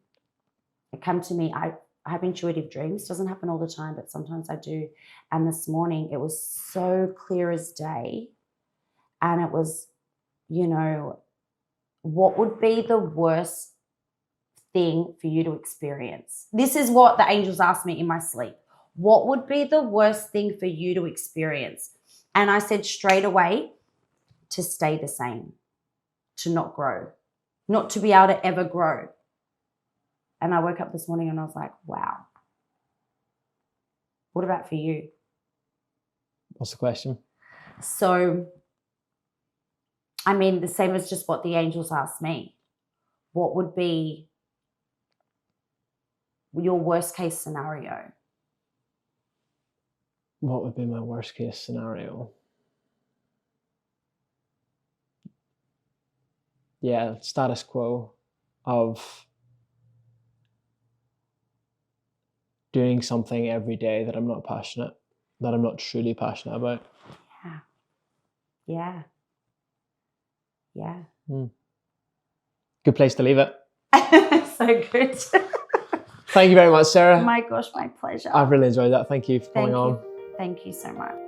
It came to me. I have intuitive dreams. Doesn't happen all the time, but sometimes I do. And this morning it was so clear as day. And it was, what would be the worst thing for you to experience? This is what the angels asked me in my sleep. What would be the worst thing for you to experience? And I said straight away, to stay the same, to not grow, not to be able to ever grow. And I woke up this morning and I was like, wow. What about for you? What's the question? So, I mean, the same as just what the angels asked me. What would be your worst case scenario? What would be my worst case scenario? Yeah, status quo of doing something every day that I'm not truly passionate about. Yeah. Good place to leave it. So good. Thank you very much, Sarah. My gosh, my pleasure. I've really enjoyed that. Thank you for coming on. Thank you so much.